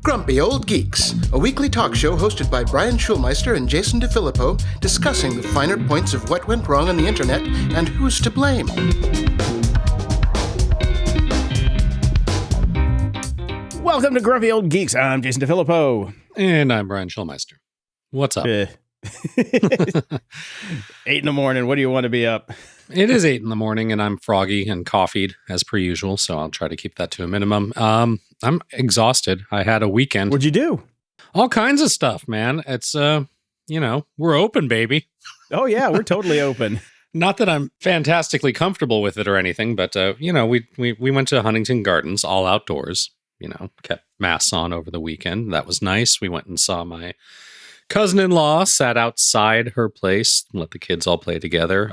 Grumpy Old Geeks, a weekly talk show hosted by Brian Schulmeister and Jason DeFilippo, discussing the finer points of what went wrong on the internet and who's to blame. Welcome to Grumpy Old Geeks. I'm Jason DeFilippo. And I'm Brian Schulmeister. What's up? 8 in the morning. What do you want to be up? It is 8 in the morning, and I'm froggy and coffeeed as per usual, so I'll try to keep that to a minimum. I'm exhausted. I had a weekend. What'd you do? All kinds of stuff, man. It's, we're open, baby. Oh, yeah, we're totally open. Not that I'm fantastically comfortable with it or anything, but, we went to Huntington Gardens, all outdoors, kept masks on over the weekend. That was nice. We went and saw my cousin-in-law, sat outside her place, let the kids all play together.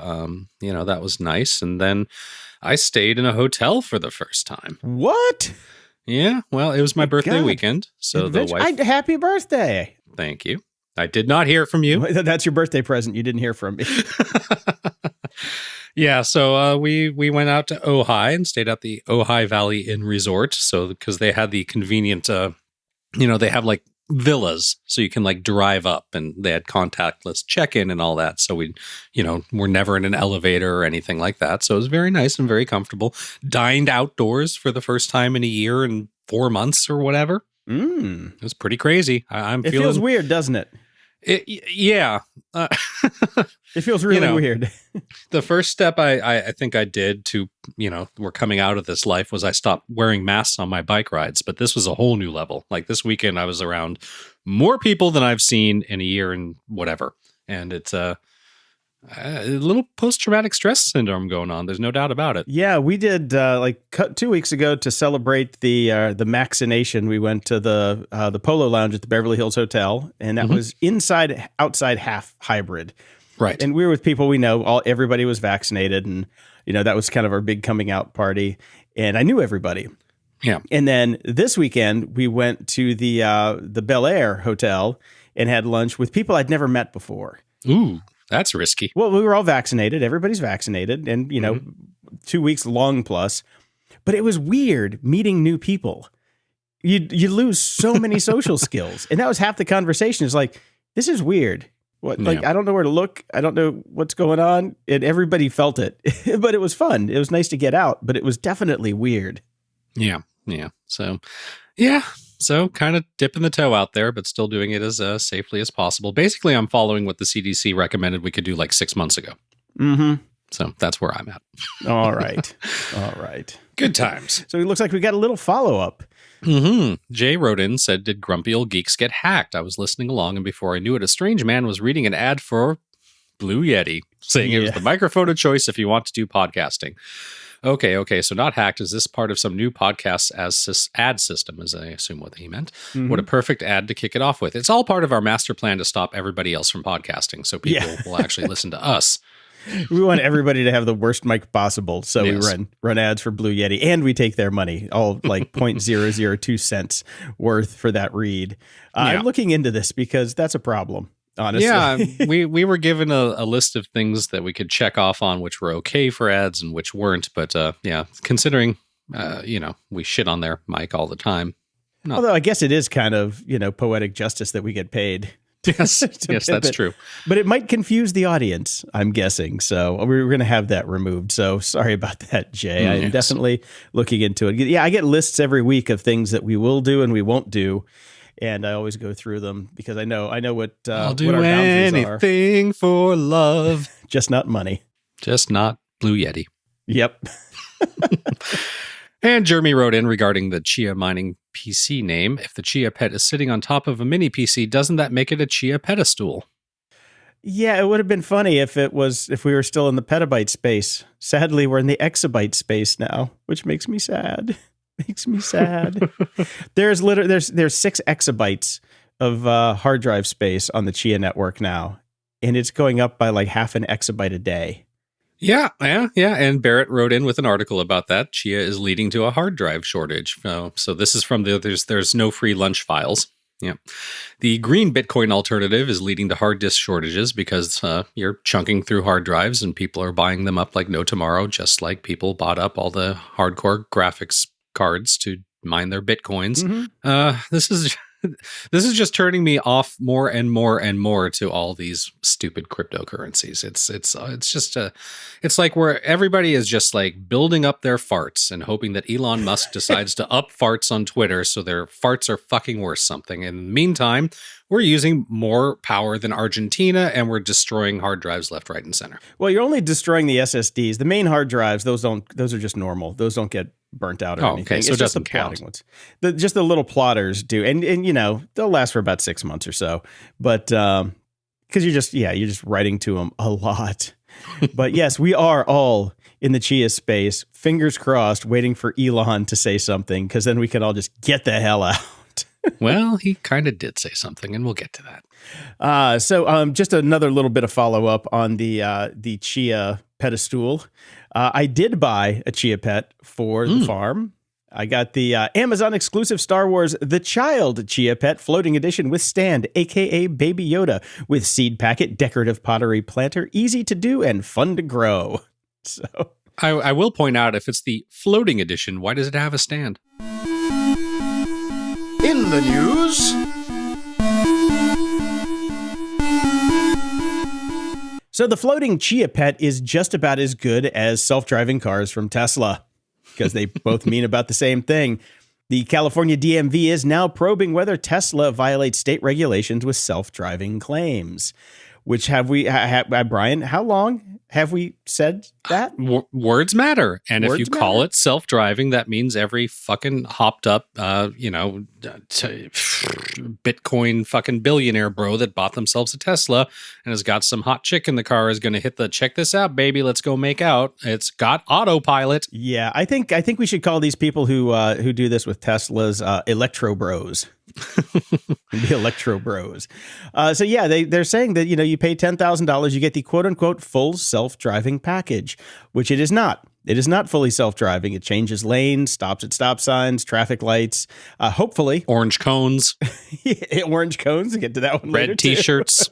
That was nice. And then I stayed in a hotel for the first time. What? Yeah, well, it was my birthday weekend. So the wife... Happy birthday. Thank you. I did not hear from you. That's your birthday present. You didn't hear from me. Yeah, so we went out to Ojai and stayed at the Ojai Valley Inn Resort. So because they had the convenient, they have like villas, so you can like drive up, and they had contactless check-in and all that. So we're never in an elevator or anything like that. So it was very nice and very comfortable. Dined outdoors for the first time in a year and 4 months or whatever. It was pretty crazy. It feels weird, doesn't it? Yeah. It feels really weird. The first step I think I did to, we're coming out of this life was I stopped wearing masks on my bike rides. But this was a whole new level. Like this weekend, I was around more people than I've seen in a year and whatever. And it's a little post-traumatic stress syndrome going on. There's no doubt about it. Yeah, we did 2 weeks ago to celebrate the vaccination. We went to the Polo Lounge at the Beverly Hills Hotel, and that was inside, outside, half hybrid. Right. And we were with people we know. Everybody was vaccinated, and that was kind of our big coming out party. And I knew everybody. Yeah. And then this weekend we went to the Bel Air Hotel and had lunch with people I'd never met before. Ooh. That's risky. Well, we were all vaccinated. Everybody's vaccinated, and 2 weeks long plus. But it was weird meeting new people. You lose so many social skills, and that was half the conversation. It's like, this is weird. What? Like, I don't know where to look. I don't know what's going on, and everybody felt it. But it was fun. It was nice to get out, but it was definitely weird. Yeah. So, yeah. So kind of dipping the toe out there, but still doing it as safely as possible. Basically, I'm following what the CDC recommended we could do like 6 months ago. Mm-hmm. So that's where I'm at. All right. Good times. So it looks like we got a little follow-up. Jay wrote in, said, did Grumpy Old Geeks get hacked? I was listening along, and before I knew it, a strange man was reading an ad for Blue Yeti, saying it was the microphone of choice if you want to do podcasting. Okay. So not hacked. Is this part of some new podcast ad system, as I assume what he meant? What a perfect ad to kick it off with. It's all part of our master plan to stop everybody else from podcasting, so people will actually listen to us. We want everybody to have the worst mic possible, so we run ads for Blue Yeti, and we take their money, all like 0.002 cents worth for that read. I'm looking into this because that's a problem. Honestly. Yeah, we were given a list of things that we could check off on which were okay for ads and which weren't. But considering, we shit on their mic all the time. Although I guess it is kind of, poetic justice that we get paid. Yes, that's true. But it might confuse the audience, I'm guessing. So we're going to have that removed. So sorry about that, Jay. I'm definitely looking into it. Yeah, I get lists every week of things that we will do and we won't do. And I always go through them because I know what I'll do what our boundaries anything for love. Just not money. Just not Blue Yeti. Yep. And Jeremy wrote in regarding the Chia mining PC name. If the Chia pet is sitting on top of a mini PC, doesn't that make it a Chia pedestal? Yeah, it would have been funny if we were still in the petabyte space. Sadly, we're in the exabyte space now, which makes me sad. There's 6 exabytes of hard drive space on the Chia network now, and it's going up by like half an exabyte a day. Yeah. And Barrett wrote in with an article about that. Chia is leading to a hard drive shortage. So this is from there's no free lunch files. Yeah. The green Bitcoin alternative is leading to hard disk shortages because you're chunking through hard drives and people are buying them up like no tomorrow, just like people bought up all the hardcore graphics cards to mine their Bitcoins. Mhm. This is just turning me off more and more and more to all these stupid cryptocurrencies. It's like where everybody is just like building up their farts and hoping that Elon Musk decides to up farts on Twitter so their farts are fucking worth something. In the meantime, we're using more power than Argentina and we're destroying hard drives left, right, and center. Well, you're only destroying the SSDs. The main hard drives, those are just normal. Those don't get burnt out or anything. Okay, so it's it just the doesn't count. plotting ones. Just the little plotters do. And you know, they'll last for about 6 months or so. But because you're just writing to them a lot. But yes, we are all in the Chia space, fingers crossed, waiting for Elon to say something, because then we can all just get the hell out. Well, he kind of did say something, and we'll get to that. So just another little bit of follow up on the Chia pedestal. I did buy a Chia pet for the farm. I got the Amazon exclusive Star Wars The Child Chia Pet floating edition with stand, aka Baby Yoda, with seed packet, decorative pottery planter, easy to do and fun to grow. So I will point out, if it's the floating edition, why does it have a stand? In the news, So the floating Chia Pet is just about as good as self-driving cars from Tesla, because they both mean about the same thing. The California DMV is now probing whether Tesla violates state regulations with self-driving claims. Which Brian, how long have we said that? Words matter. And Words if you call matter. it self-driving, that means every fucking hopped up, Bitcoin fucking billionaire bro that bought themselves a Tesla and has got some hot chick in the car is going to hit the check this out, baby. Let's go make out. It's got autopilot. Yeah, I think we should call these people who do this with Teslas electro bros. The electro bros. So yeah, they're saying that, you know, you pay $10,000, you get the quote unquote full self-driving package, which it is not. It is not fully self-driving. It changes lanes, stops at stop signs, traffic lights, hopefully. Orange cones. Orange cones. We'll get to that one later. Red t-shirts.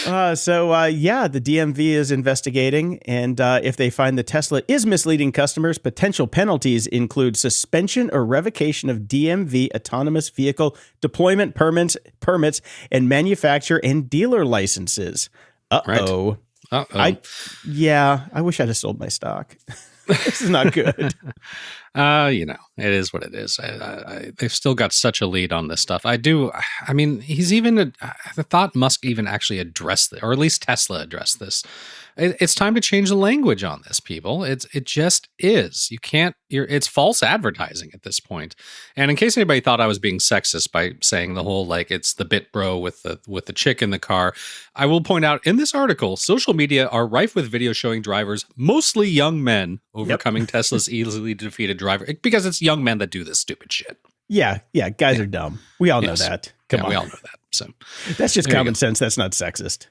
The DMV is investigating, and if they find the Tesla is misleading customers, potential penalties include suspension or revocation of DMV autonomous vehicle deployment permits, and manufacturer and dealer licenses. Uh-oh. Right. I wish I'd have sold my stock. This is not good. It is what it is. They've still got such a lead on this stuff. I thought Musk even actually addressed this, or at least Tesla addressed this. It's time to change the language on this, people. It just is. It's false advertising at this point. And in case anybody thought I was being sexist by saying the whole, like, it's the bit bro with the chick in the car, I will point out in this article, social media are rife with videos showing drivers, mostly young men, overcoming Tesla's easily defeated driver, because it's young men that do this stupid shit. Yeah, guys are dumb. We all know that. Come on. We all know that. So that's just common sense. That's not sexist.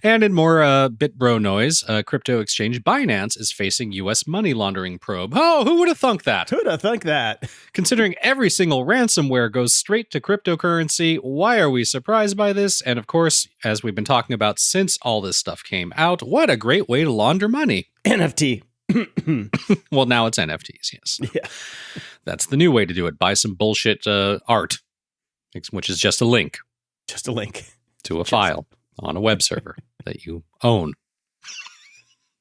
And in more bit bro noise, crypto exchange Binance is facing U.S. money laundering probe. Oh, who would have thunk that? Who'd have thunk that? Considering every single ransomware goes straight to cryptocurrency, why are we surprised by this? And of course, as we've been talking about since all this stuff came out, what a great way to launder money. NFT. Well, now it's NFTs, yes. Yeah. That's the new way to do it. Buy some bullshit art, which is just a link. Just a link. To a file on a web server that you own.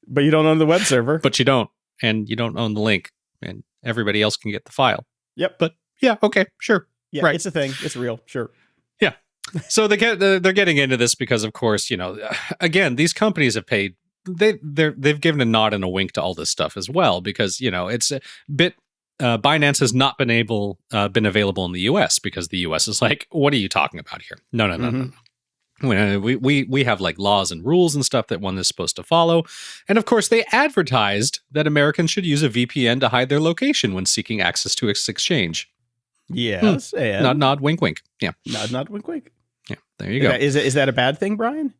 But you don't own the web server. But you don't. And you don't own the link. And everybody else can get the file. Yep. But yeah, okay, sure. Yeah, right. It's a thing. It's real. Sure. Yeah. So they're getting into this because, of course, again, these companies have paid. They've given a nod and a wink to all this stuff as well, because it's Binance has not been available in the U.S. because the U.S. is like, what are you talking about here? No. We have like laws and rules and stuff that one is supposed to follow. And of course, they advertised that Americans should use a VPN to hide their location when seeking access to its exchange. Yes. Nod, nod, wink, wink. Yeah. Nod, wink, wink. Yeah. There you go. Is that a bad thing, Brian?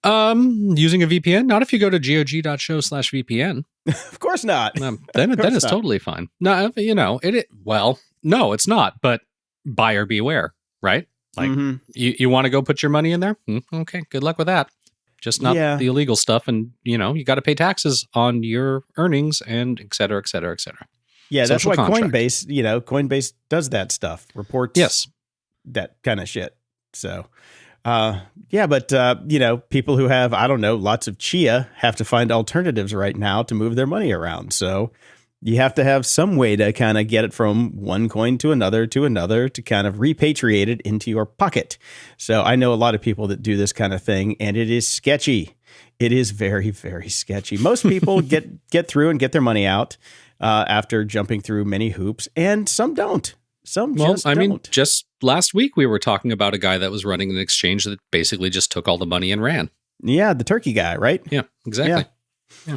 Using a VPN? Not if you go to gog.show/VPN. Of course not. Then it's totally fine. No, no, it's not. But buyer beware, right? Like, you want to go put your money in there? Okay, good luck with that. Just not the illegal stuff. And, you got to pay taxes on your earnings and et cetera, et cetera, et cetera. Yeah, that's social why contract. Coinbase does that stuff, reports Yes. that kind of shit. So, people who have, I don't know, lots of Chia have to find alternatives right now to move their money around. So you have to have some way to kind of get it from one coin to another to kind of repatriate it into your pocket. So I know a lot of people that do this kind of thing, and it is sketchy. It is very, very sketchy. Most people get through and get their money out after jumping through many hoops, and some don't. Just last week we were talking about a guy that was running an exchange that basically just took all the money and ran. Yeah, the turkey guy, right? Yeah, exactly. Yeah.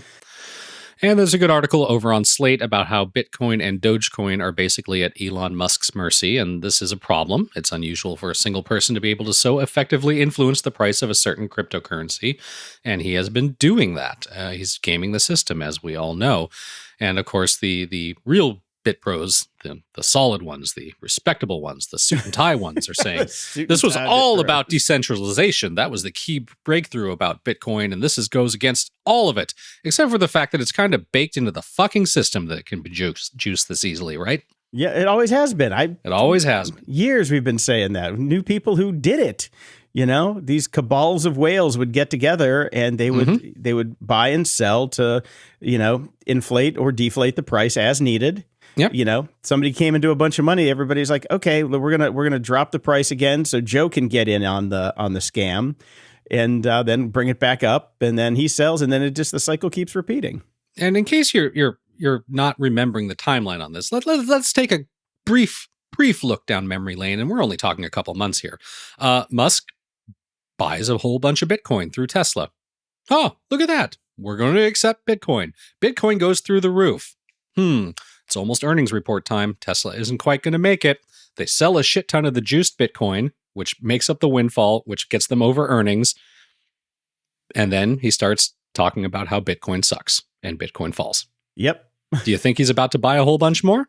And there's a good article over on Slate about how Bitcoin and Dogecoin are basically at Elon Musk's mercy, and this is a problem. It's unusual for a single person to be able to so effectively influence the price of a certain cryptocurrency, and he has been doing that. He's gaming the system, as we all know. And of course, the real Bit pros, the solid ones, the respectable ones, the suit and tie ones are saying this was all about decentralization. That was the key breakthrough about Bitcoin, and this goes against all of it, except for the fact that it's kind of baked into the fucking system that it can be juiced this easily, right? Yeah, it always has been. It always has been. Years we've been saying that. New people who did it. These cabals of whales would get together and they would buy and sell to, inflate or deflate the price as needed. Yep. Somebody came into a bunch of money. Everybody's like, okay, we're gonna drop the price again so Joe can get in on the scam, and then bring it back up, and then he sells, and then the cycle keeps repeating. And in case you're not remembering the timeline on this, let's take a brief look down memory lane, and we're only talking a couple months here. Musk buys a whole bunch of Bitcoin through Tesla. Oh, look at that. We're going to accept Bitcoin. Bitcoin goes through the roof. It's almost earnings report time. Tesla isn't quite going to make it. They sell a shit ton of the juiced Bitcoin, which makes up the windfall, which gets them over earnings. And then he starts talking about how Bitcoin sucks and Bitcoin falls. Yep. Do you think he's about to buy a whole bunch more?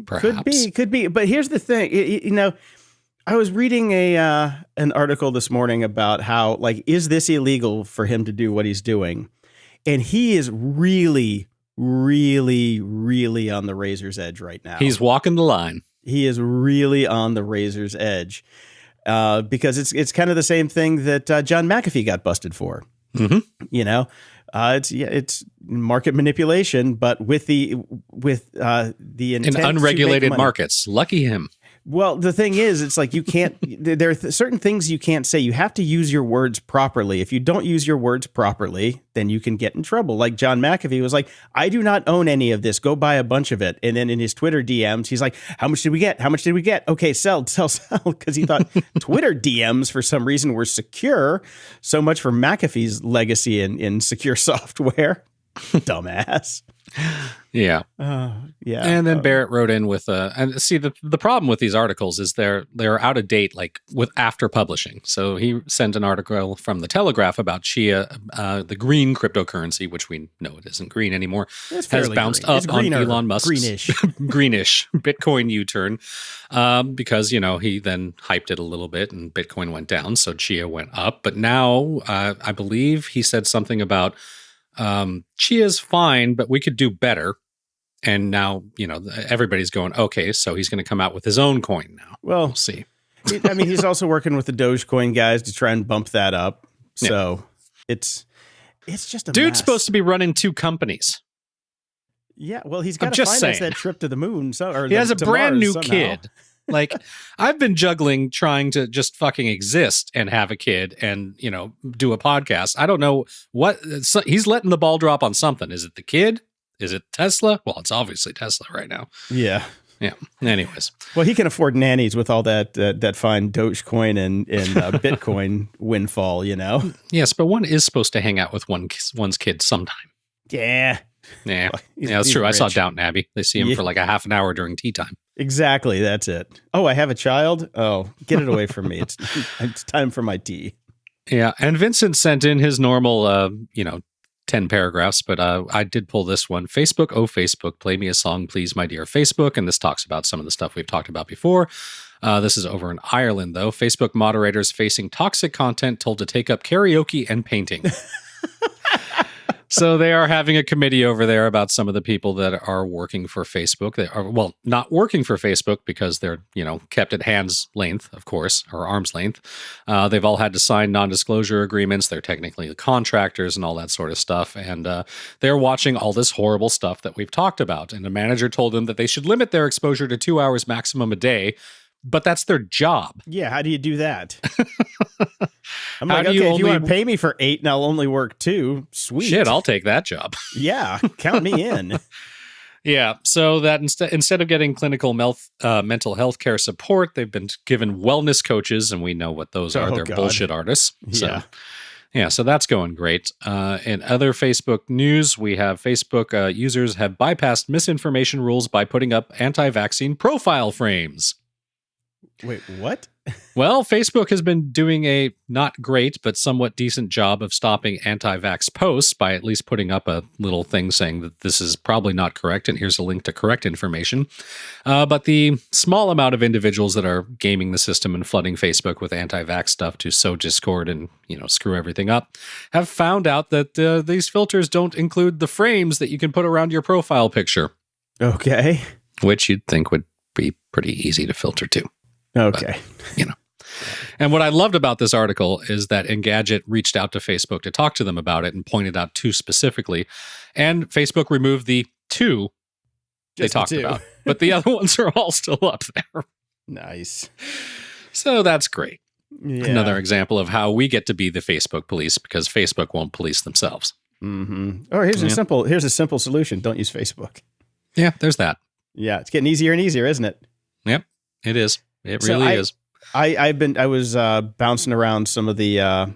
Perhaps. Could be. But here's the thing. I was reading an article this morning about how, is this illegal for him to do what he's doing? And he is really, really, really on the razor's edge right now. He's walking the line. He is really on the razor's edge because it's kind of the same thing that John McAfee got busted for. Mm-hmm. It's market manipulation, but with the intent in unregulated markets. Lucky him. Well, the thing is, it's like you can't, there are certain things you can't say. You have to use your words properly. If you don't use your words properly, then you can get in trouble. Like John McAfee was like, I do not own any of this. Go buy a bunch of it. And then in his Twitter DMs, he's like, how much did we get? How much did we get? Okay, sell. Because he thought Twitter DMs for some reason were secure. So much for McAfee's legacy in secure software. Dumbass. Yeah. Yeah. And then Barrett wrote in with and see the problem with these articles is they're out of date, with after publishing. So he sent an article from the Telegraph about Chia, the green cryptocurrency, which we know it isn't green anymore, has bounced up on Elon Musk's greenish Bitcoin U-turn, because he then hyped it a little bit and Bitcoin went down, so Chia went up. But now I believe he said something about Chia's fine, but we could do better. And now, everybody's going, okay, so he's going to come out with his own coin now. Well, we'll see. He's also working with the Dogecoin guys to try and bump that up. So it's just a dude's mess. supposed to be running two companies. Yeah, well, he's got to finance that trip to the moon. He has a brand new kid. I've been juggling trying to just fucking exist and have a kid and, do a podcast. I don't know what he's letting the ball drop on something. Is it the kid? Is it Tesla? Well, it's obviously Tesla right now. Yeah. Yeah. Anyways. Well, he can afford nannies with all that fine Dogecoin and Bitcoin windfall, Yes, but one is supposed to hang out with one's kid sometime. Yeah. Yeah. That's true. Rich. I saw Downton Abbey. They see him for a half an hour during tea time. Exactly. That's it. Oh, I have a child? Oh, get it away from me. It's time for my tea. Yeah. And Vincent sent in his normal, 10 paragraphs, but I did pull this one. Facebook, oh, Facebook, play me a song, please, my dear Facebook. And this talks about some of the stuff we've talked about before. This is over in Ireland, though. Facebook moderators facing toxic content told to take up karaoke and painting. So they are having a committee over there about some of the people that are working for Facebook. They are, well, not working for Facebook because they're, kept at hand's length, of course, or arm's length. They've all had to sign non-disclosure agreements. They're technically the contractors and all that sort of stuff. And they're watching all this horrible stuff that we've talked about. And the manager told them that they should limit their exposure to 2 hours maximum a day. But that's their job. Yeah, how do you do that? I'm How like, do you okay, if you only- want to pay me for 8 and I'll only work 2, sweet. Shit, I'll take that job. Yeah, count me in. Yeah, so that instead of getting clinical mental health care support, they've been given wellness coaches, and we know what those are. Oh, They're God. bullshit artists. So, Yeah. so that's going great. In other Facebook news, we have Facebook users have bypassed misinformation rules by putting up anti-vaccine profile frames. Wait, what? Well, Facebook has been doing a not great, but somewhat decent job of stopping anti-vax posts by at least putting up a little thing saying that this is probably not correct, and here's a link to correct information. But the small amount of individuals that are gaming the system and flooding Facebook with anti-vax stuff to sow discord and, screw everything up have found out that these filters don't include the frames that you can put around your profile picture, Okay. which you'd think would be pretty easy to filter too. Okay. But, And what I loved about this article is that Engadget reached out to Facebook to talk to them about it and pointed out 2 specifically. And Facebook removed the 2 they Just the talked 2. about. But the other ones are all still up there. Nice. So that's great. Yeah. Another example of how we get to be the Facebook police because Facebook won't police themselves. Mm-hmm. Oh, here's a simple solution. Don't use Facebook. Yeah, there's that. Yeah, it's getting easier and easier, isn't it? Yep, it is. It So really is. I was bouncing around some of the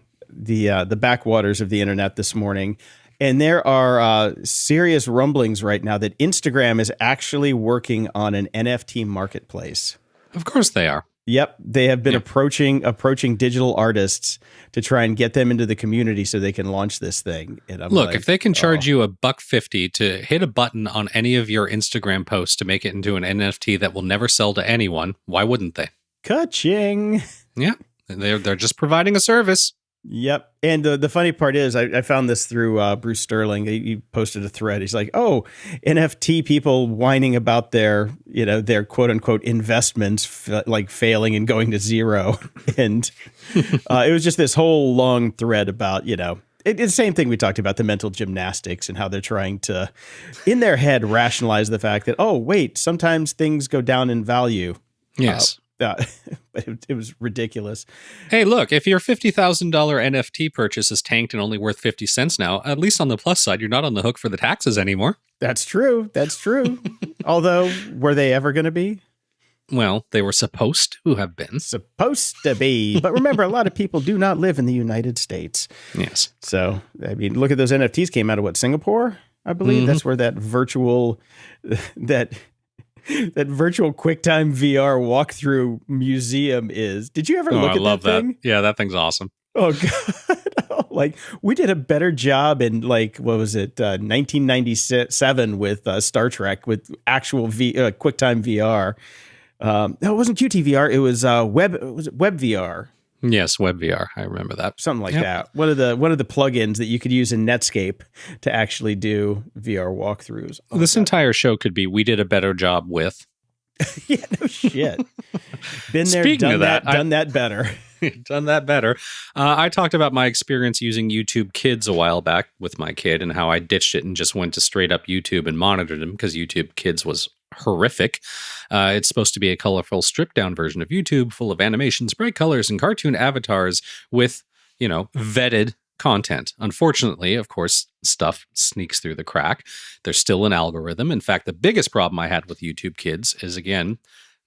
backwaters of the internet this morning, and there are serious rumblings right now that Instagram is actually working on an NFT marketplace. Of course they are. Yep, they have been approaching digital artists to try and get them into the community so they can launch this thing. And I'm Look, like, if they can charge you $1.50 to hit a button on any of your Instagram posts to make it into an NFT that will never sell to anyone, why wouldn't they? ka-ching. Yeah, they're just providing a service. Yep. And the funny part is I found this through Bruce Sterling. He posted a thread. He's like, oh, NFT people whining about their quote unquote investments failing and going to zero. And it was just this whole long thread about, it's the same thing we talked about, the mental gymnastics and how they're trying to, in their head, rationalize the fact that, oh, wait, sometimes things go down in value. Yes. But it was ridiculous. Hey, look, if your $50,000 NFT purchase is tanked and only worth 50 cents now, at least on the plus side, you're not on the hook for the taxes anymore. That's true. That's true. Although, were they ever going to be? Well, they were supposed to have been. Supposed to be. But remember, a lot of people do not live in the United States. Yes. So, I mean, look at those NFTs came out of Singapore, I believe. Mm-hmm. That's where that virtual QuickTime VR walkthrough museum is. Did you ever look at that thing? Yeah, that thing's awesome. Oh, God. Like, we did a better job in, 1997 with Star Trek with actual QuickTime VR. No, it wasn't QTVR. It was Web VR. Yes, WebVR. I remember that. Something like that. One of the plugins that you could use in Netscape to actually do VR walkthroughs. Oh, this entire show could be we did a better job with. Yeah, no shit. Been there, Speaking done of that, done that better. Done that better. I talked about my experience using YouTube Kids a while back with my kid and how I ditched it and just went to straight up YouTube and monitored him because YouTube Kids was horrific. It's supposed to be a colorful stripped down version of YouTube full of animations, bright colors, and cartoon avatars with, vetted content. Unfortunately, of course, stuff sneaks through the crack. There's still an algorithm. In fact, the biggest problem I had with YouTube Kids is, again,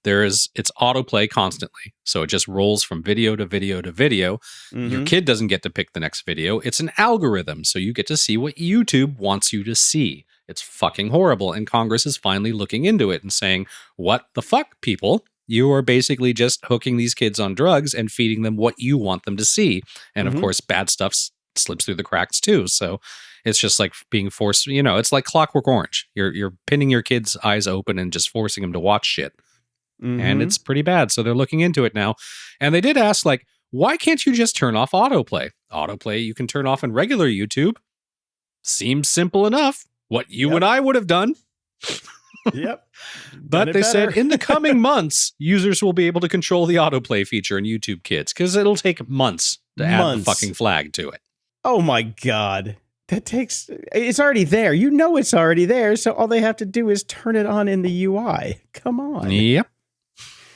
it's autoplay constantly. So it just rolls from video to video to video. Mm-hmm. Your kid doesn't get to pick the next video. It's an algorithm. So you get to see what YouTube wants you to see. It's fucking horrible. And Congress is finally looking into it and saying, what the fuck, people? You are basically just hooking these kids on drugs and feeding them what you want them to see. And of course, bad stuff slips through the cracks too. So it's just like being forced, it's like Clockwork Orange. You're pinning your kids' eyes open and just forcing them to watch shit. Mm-hmm. And it's pretty bad. So they're looking into it now. And they did ask, why can't you just turn off autoplay? Autoplay you can turn off in regular YouTube. Seems simple enough. What you and I would have done. Yep. But they said in the coming months, users will be able to control the autoplay feature in YouTube Kids because it'll take months to add the fucking flag to it. Oh my God. It's already there. You know it's already there. So all they have to do is turn it on in the UI. Come on. Yep.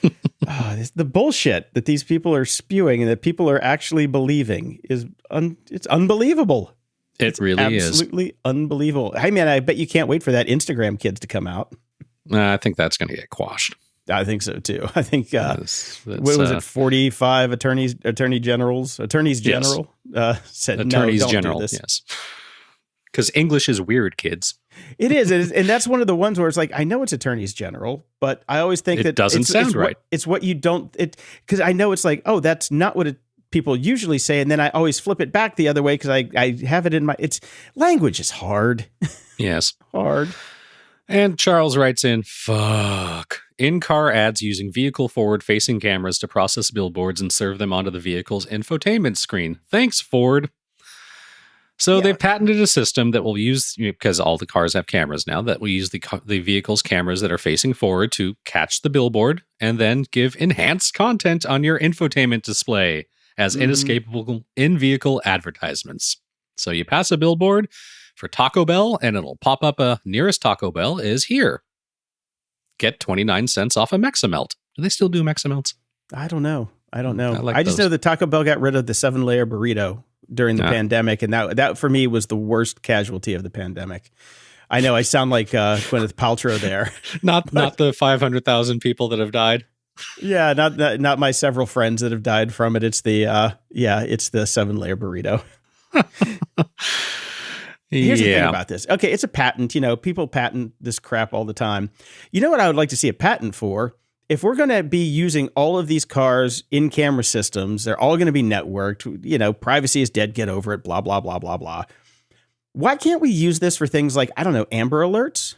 The bullshit that these people are spewing and that people are actually believing is it's unbelievable. It really is. Absolutely unbelievable. Hey, man, I bet you can't wait for that Instagram Kids to come out. I think that's going to get quashed. I think so, too. I think, what was it, 45 attorneys general said, Attorneys no, don't General, do this. Yes. Because English is weird, kids. It is. And that's one of the ones where it's like, I know it's attorneys general, but I always think it doesn't sound right. It's what you don't, because I know it's like, oh, that's not what people usually say. And then I always flip it back the other way because I have it in language is hard. Yes. Hard. And Charles writes in, fuck. In-car ads using vehicle forward-facing cameras to process billboards and serve them onto the vehicle's infotainment screen. Thanks, Ford. So they've patented a system that will use, because all the cars have cameras now, that will use the vehicle's cameras that are facing forward to catch the billboard and then give enhanced content on your infotainment display as inescapable in-vehicle advertisements. So you pass a billboard for Taco Bell and it'll pop up nearest Taco Bell is here. Get 29 cents off a Mexamelt. Do they still do Mexamelts? I don't know. I just know that Taco Bell got rid of the 7-layer burrito during the pandemic, and that for me was the worst casualty of the pandemic. I know I sound like Gwyneth Paltrow there. not the 500,000 people that have died. Yeah, not my several friends that have died from it. It's the 7-layer burrito. Here's the thing about this. Okay, it's a patent. People patent this crap all the time. You know what I would like to see a patent for? If we're going to be using all of these cars in camera systems, they're all going to be networked. Privacy is dead. Get over it. Blah, blah, blah, blah, blah. Why can't we use this for things like, I don't know, Amber Alerts?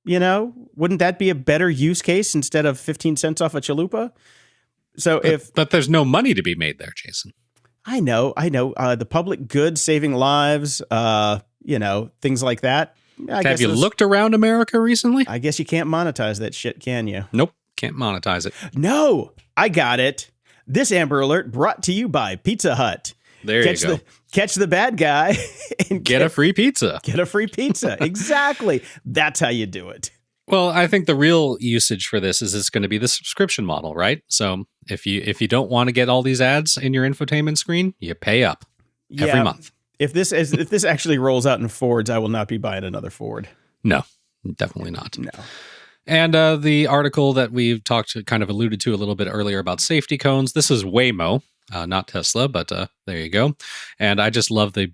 Wouldn't that be a better use case instead of 15 cents off a chalupa? But there's no money to be made there, Jason. I know. The public good, saving lives, things like that. Have you looked around America recently? I guess you can't monetize that shit, can you? Nope. Can't monetize it. No, I got it. This Amber Alert brought to you by Pizza Hut. There you go. Catch the bad guy and get a free pizza. Get a free pizza. Exactly. That's how you do it. Well, I think the real usage for this is it's going to be the subscription model, right? So if you don't want to get all these ads in your infotainment screen, you pay up every month. If this actually rolls out in Fords, I will not be buying another Ford. No, definitely not. No. And the article that we've kind of alluded to a little bit earlier about safety cones, this is Waymo, not Tesla, but there you go. And I just love the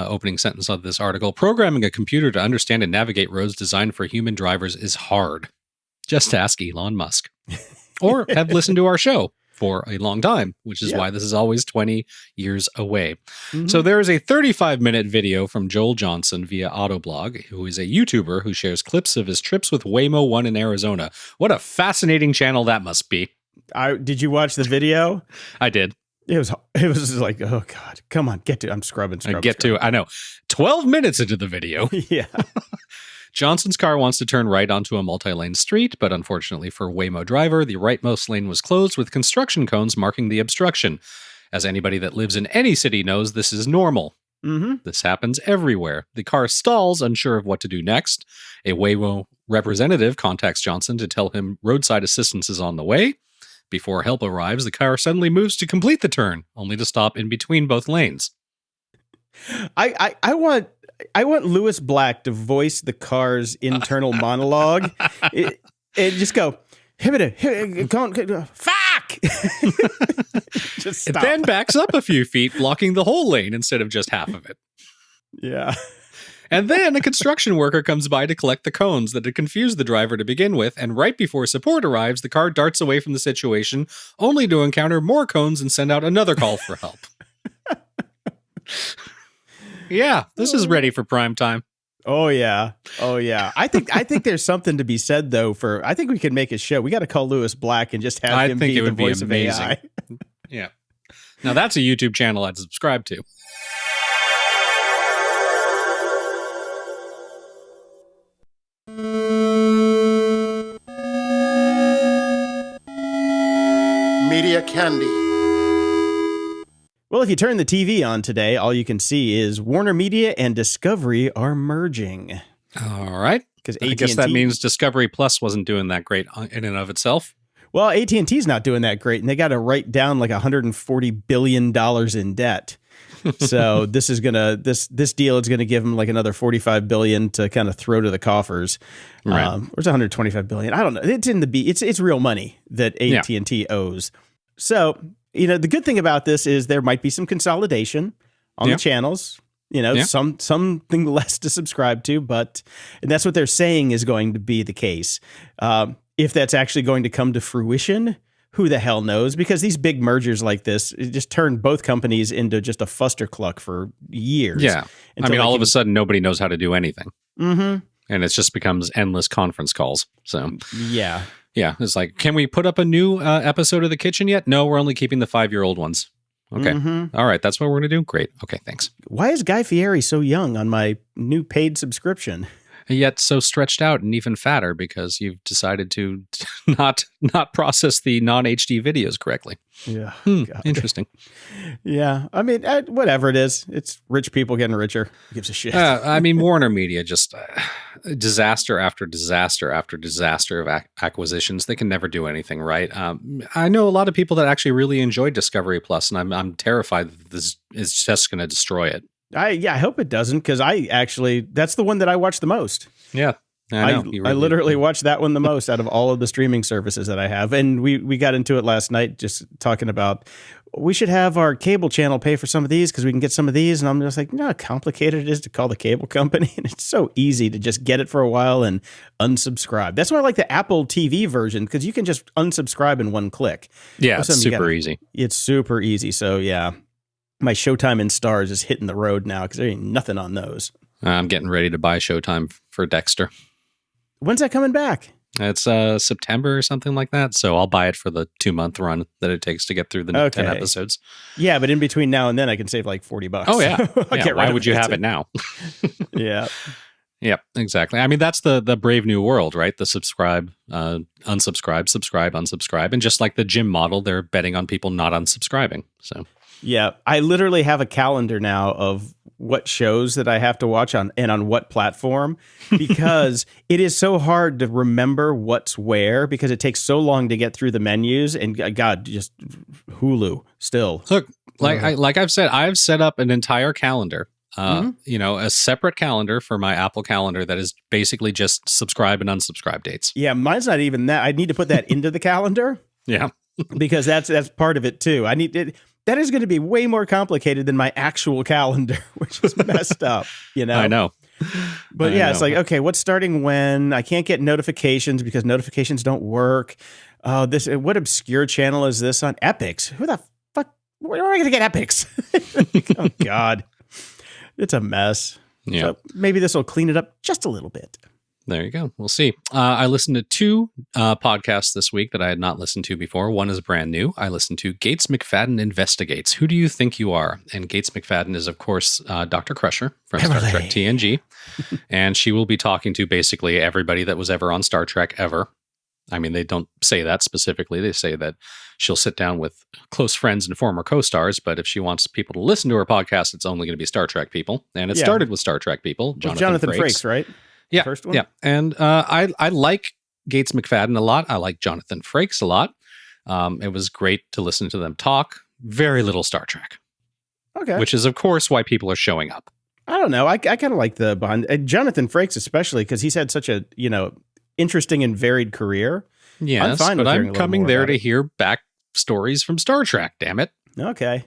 opening sentence of this article. Programming a computer to understand and navigate roads designed for human drivers is hard. Just ask Elon Musk. Or have listened to our show for a long time, which is why this is always 20 years away. Mm-hmm. So there is a 35-minute video from Joel Johnson via Autoblog, who is a YouTuber who shares clips of his trips with Waymo One in Arizona. What a fascinating channel that must be. Did you watch the video? I did. It was just like, oh God, come on, get to. I'm scrubbing. I know. 12 minutes into the video. Yeah. Johnson's car wants to turn right onto a multi-lane street, but unfortunately for Waymo driver, the rightmost lane was closed with construction cones marking the obstruction. As anybody that lives in any city knows, this is normal. Mm-hmm. This happens everywhere. The car stalls, unsure of what to do next. A Waymo representative contacts Johnson to tell him roadside assistance is on the way. Before help arrives, the car suddenly moves to complete the turn, only to stop in between both lanes. I want Lewis Black to voice the car's internal monologue and just go, fuck! Just stop. It then backs up a few feet, blocking the whole lane instead of just half of it. Yeah. And then a construction worker comes by to collect the cones that had confused the driver to begin with, and right before support arrives, the car darts away from the situation, only to encounter more cones and send out another call for help. Yeah, this is ready for prime time. Oh yeah. I think there's something to be said though I think we could make a show. We got to call Lewis Black and just have him be the voice of AI. Yeah. Now that's a YouTube channel I'd subscribe to. media candy. Well, if you turn the TV on today, all you can see is Warner Media and Discovery are merging. All right. Because I guess that means Discovery Plus wasn't doing that great in and of itself. Well, AT&T's not doing that great, and they got to write down like $140 billion in debt. So this deal is going to give them like another $45 billion to kind of throw to the coffers. Right. Where's $125 billion? I don't know. It's in the it's real money that AT&T owes. So, the good thing about this is there might be some consolidation on the channels. Something less to subscribe to, and that's what they're saying is going to be the case. If that's actually going to come to fruition, who the hell knows? Because these big mergers like this it just turn both companies into just a fustercluck for years. Yeah. I mean, all of a sudden, nobody knows how to do anything. Mm-hmm. And it just becomes endless conference calls. So, yeah. Yeah. It's like, can we put up a new episode of The Kitchen yet? No, we're only keeping the 5-year-old ones. Okay. Mm-hmm. All right. That's what we're going to do. Great. Okay. Thanks. Why is Guy Fieri so young on my new paid subscription? Yet so stretched out and even fatter because you've decided to not process the non-HD videos correctly. Yeah. Interesting. Yeah. I mean, whatever it is, it's rich people getting richer. Who gives a shit? I mean, Warner Media, just disaster after disaster after disaster of acquisitions. They can never do anything right. I know a lot of people that actually really enjoyed Discovery Plus, and I'm terrified that this is just going to destroy it. I hope it doesn't, because that's the one that I watch the most. Yeah. I know. I literally watch that one the most out of all of the streaming services that I have. And we got into it last night just talking about we should have our cable channel pay for some of these because we can get some of these. And I'm just like, you know how complicated it is to call the cable company? And it's so easy to just get it for a while and unsubscribe. That's why I like the Apple TV version, because you can just unsubscribe in one click. Yeah, it's super easy. It's super easy. So yeah. My Showtime and Stars is hitting the road now because there ain't nothing on those. I'm getting ready to buy Showtime for Dexter. When's that coming back? It's September or something like that. So I'll buy it for the 2-month run that it takes to get through the 10 episodes. Yeah, but in between now and then, I can save like $40. Oh, yeah. Why would you have it now? Yeah. Yeah, exactly. I mean, that's the brave new world, right? The subscribe, unsubscribe, subscribe, unsubscribe. And just like the gym model, they're betting on people not unsubscribing. So... Yeah, I literally have a calendar now of what shows that I have to watch on what platform, because it is so hard to remember what's where because it takes so long to get through the menus. And God, just Hulu still. Look, like I've said, I've set up an entire calendar, a separate calendar for my Apple calendar that is basically just subscribe and unsubscribe dates. Yeah, mine's not even that. I need to put that into the calendar. Yeah, because that's part of it too. I need it. That is going to be way more complicated than my actual calendar, which is messed up, I know. But it's like, okay, what's starting when? I can't get notifications because notifications don't work. What obscure channel is this on? Epics. Who the fuck? Where am I going to get Epics? Oh, God. It's a mess. Yeah. So maybe this will clean it up just a little bit. There you go. We'll see. I listened to 2 podcasts this week that I had not listened to before. One is brand new. I listened to Gates McFadden Investigates. Who do you think you are? And Gates McFadden is, of course, Dr. Crusher from Star Trek TNG. And she will be talking to basically everybody that was ever on Star Trek ever. I mean, they don't say that specifically. They say that she'll sit down with close friends and former co-stars, but if she wants people to listen to her podcast, it's only going to be Star Trek people. And it started with Star Trek people. Jonathan Frakes, right? Yeah, first one? Yeah. And I like Gates McFadden a lot. I like Jonathan Frakes a lot. It was great to listen to them talk. Very little Star Trek. Okay. Which is, of course, why people are showing up. I don't know. I kind of like the behind Jonathan Frakes, especially because he's had such a, interesting and varied career. Yes, but I'm coming there to hear back stories from Star Trek, damn it. Okay.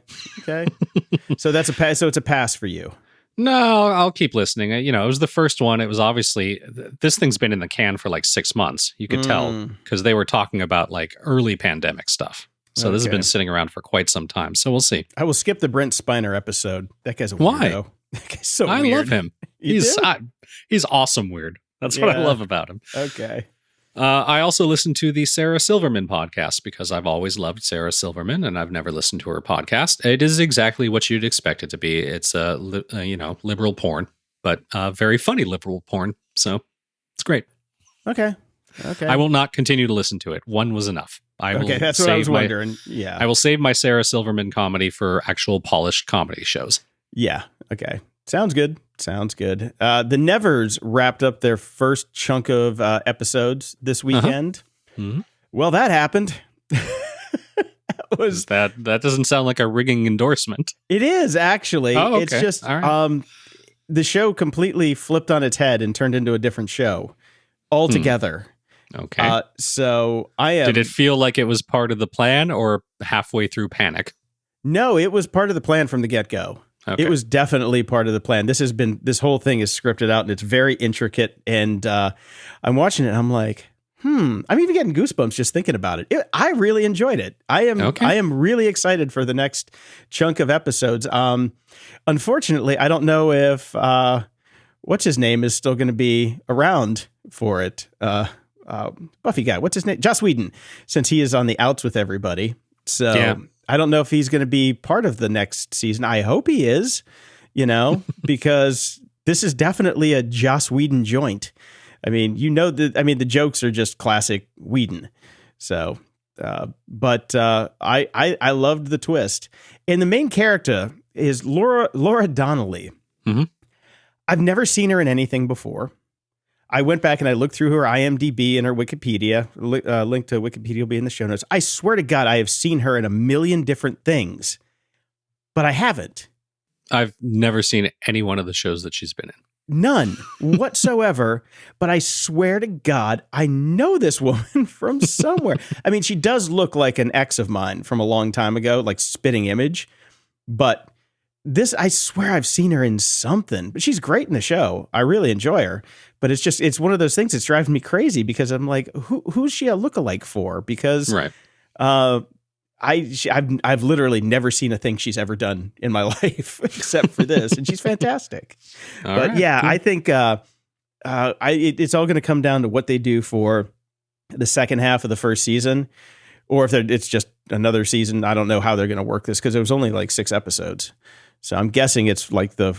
So that's it's a pass for you. No, I'll keep listening. It was the first one. It was obviously, this thing's been in the can for like 6 months. You could tell because they were talking about like early pandemic stuff. So this has been sitting around for quite some time. So we'll see. I will skip the Brent Spiner episode. That guy's a weirdo. Why? That guy's so weird. I love him. He's awesome weird. That's what I love about him. Okay. I also listened to the Sarah Silverman podcast because I've always loved Sarah Silverman and I've never listened to her podcast. It is exactly what you'd expect it to be. It's liberal porn, but very funny liberal porn. So it's great. Okay. Okay. I will not continue to listen to it. One was enough. Okay, that's what I was wondering. Yeah. I will save my Sarah Silverman comedy for actual polished comedy shows. Yeah. Okay. Sounds good. Sounds good. The Nevers wrapped up their first chunk of episodes this weekend. Mm-hmm. Well, that happened. That doesn't sound like a rigging endorsement. It is actually. Oh, okay. It's just all right. The show completely flipped on its head and turned into a different show altogether. Okay. So I am. Did it feel like it was part of the plan or halfway through panic? No, it was part of the plan from the get-go. Okay. It was definitely part of the plan. This whole thing is scripted out and it's very intricate. And I'm watching it and I'm like, I'm even getting goosebumps just thinking about it. I really enjoyed it. I am really excited for the next chunk of episodes. Unfortunately, I don't know if what's his name is still going to be around for it. Buffy guy, what's his name? Joss Whedon, since he is on the outs with everybody. So yeah. I don't know if he's going to be part of the next season. I hope he is, because this is definitely a Joss Whedon joint. I mean, the jokes are just classic Whedon. So, but I loved the twist. And the main character is Laura Donnelly. Mm-hmm. I've never seen her in anything before. I went back and I looked through her IMDb and her Wikipedia. Link to Wikipedia will be in the show notes. I swear to God, I have seen her in a million different things, but I haven't. I've never seen any one of the shows that she's been in. None whatsoever. But I swear to God, I know this woman from somewhere. I mean, she does look like an ex of mine from a long time ago, like Spitting Image. But I swear I've seen her in something. But she's great in the show. I really enjoy her. But it's one of those things that's driving me crazy because I'm like, who's she a lookalike for? Because right. I've literally never seen a thing she's ever done in my life except for this, and she's fantastic. But right. Yeah, cool. I think it's all going to come down to what they do for the second half of the first season, or if it's just another season. I don't know how they're going to work this because it was only like 6 episodes, so I'm guessing it's like the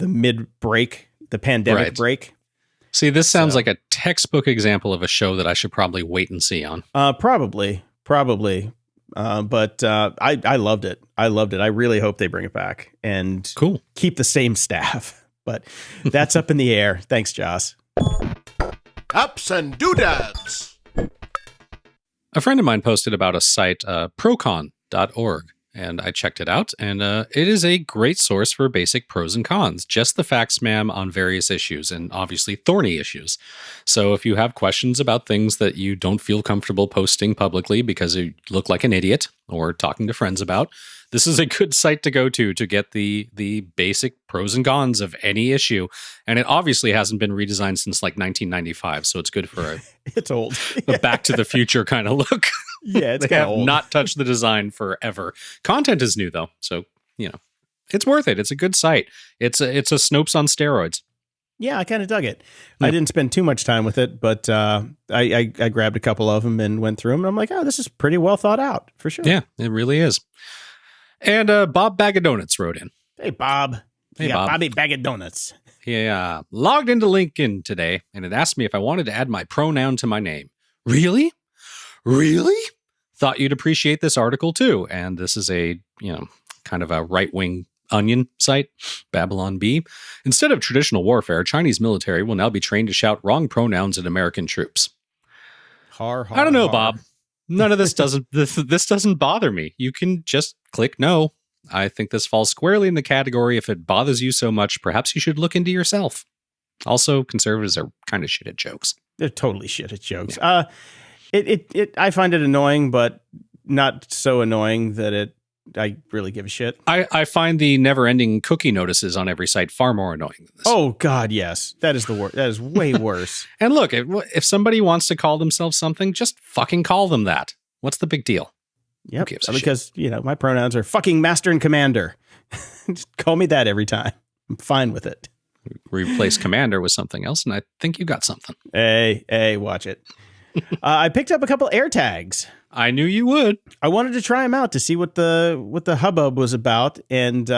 mid break, the pandemic break. See, this sounds like a textbook example of a show that I should probably wait and see on. Probably. But I loved it. I really hope they bring it back and keep the same staff. But that's up in the air. Thanks, Joss. Ups and doodads. A friend of mine posted about a site, Procon.org. And I checked it out, and it is a great source for basic pros and cons. Just the facts, ma'am, on various issues, and obviously thorny issues. So if you have questions about things that you don't feel comfortable posting publicly because you look like an idiot or talking to friends about, this is a good site to go to get the basic pros and cons of any issue. And it obviously hasn't been redesigned since like 1995, so it's good for it's old. A Back to the Future kind of look. Yeah, it's they have old. Not touched the design forever. Content is new though, so it's worth it. It's a good site. It's a Snopes on steroids. Yeah, I kind of dug it. Yeah. I didn't spend too much time with it, but I grabbed a couple of them and went through them, and I'm like, oh, this is pretty well thought out for sure. Yeah, it really is. And Bob Bag of Donuts wrote in. Hey, Bob. Hey, Bob. Bobby Bag of Donuts. He logged into LinkedIn today, and it asked me if I wanted to add my pronoun to my name. Really? Thought you'd appreciate this article too. And this is a, kind of a right-wing onion site, Babylon Bee. Instead of traditional warfare, Chinese military will now be trained to shout wrong pronouns at American troops. I don't know, Bob. None of this this doesn't bother me. You can just click no. I think this falls squarely in the category, if it bothers you so much, perhaps you should look into yourself. Also, conservatives are kind of shit at jokes. They're totally shit at jokes. Yeah. I find it annoying, but not so annoying that I really give a shit. I find the never-ending cookie notices on every site far more annoying than this. Oh, God, yes. That is the worst. That is way worse. And look, if somebody wants to call themselves something, just fucking call them that. What's the big deal? Yep, because, my pronouns are fucking master and commander. Just call me that every time. I'm fine with it. Replace commander with something else, and I think you got something. Hey, watch it. I picked up a couple AirTags. I knew you would. I wanted to try them out to see what the hubbub was about, and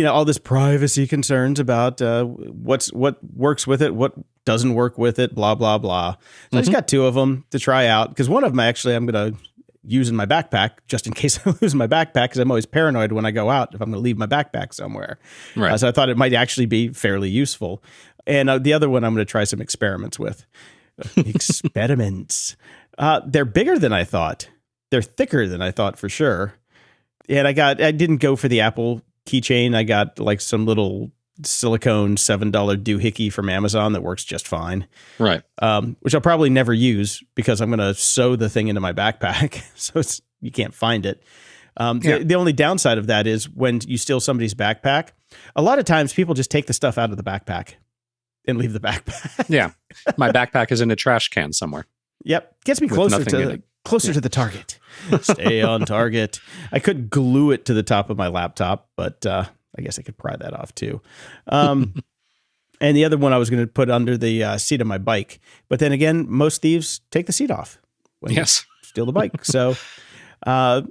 all this privacy concerns about what works with it, what doesn't work with it, blah, blah, blah. So I just got 2 of them to try out, because one of them I'm going to use in my backpack just in case I lose my backpack, because I'm always paranoid when I go out if I'm going to leave my backpack somewhere. Right. So I thought it might actually be fairly useful. And the other one I'm going to try some experiments with. Experiments. They're bigger than I thought. They're thicker than I thought for sure. And I didn't go for the Apple keychain. I got like some little silicone $7 doohickey from Amazon that works just fine. Right. Which I'll probably never use because I'm going to sew the thing into my backpack. So you can't find it. The only downside of that is when you steal somebody's backpack, a lot of times people just take the stuff out of the backpack and leave the backpack. Yeah. My backpack is in a trash can somewhere. Yep. Gets me closer to the target. Stay on target. I could glue it to the top of my laptop, but I guess I could pry that off too. And the other one I was going to put under the seat of my bike. But then again, most thieves take the seat off when you steal the bike. So, I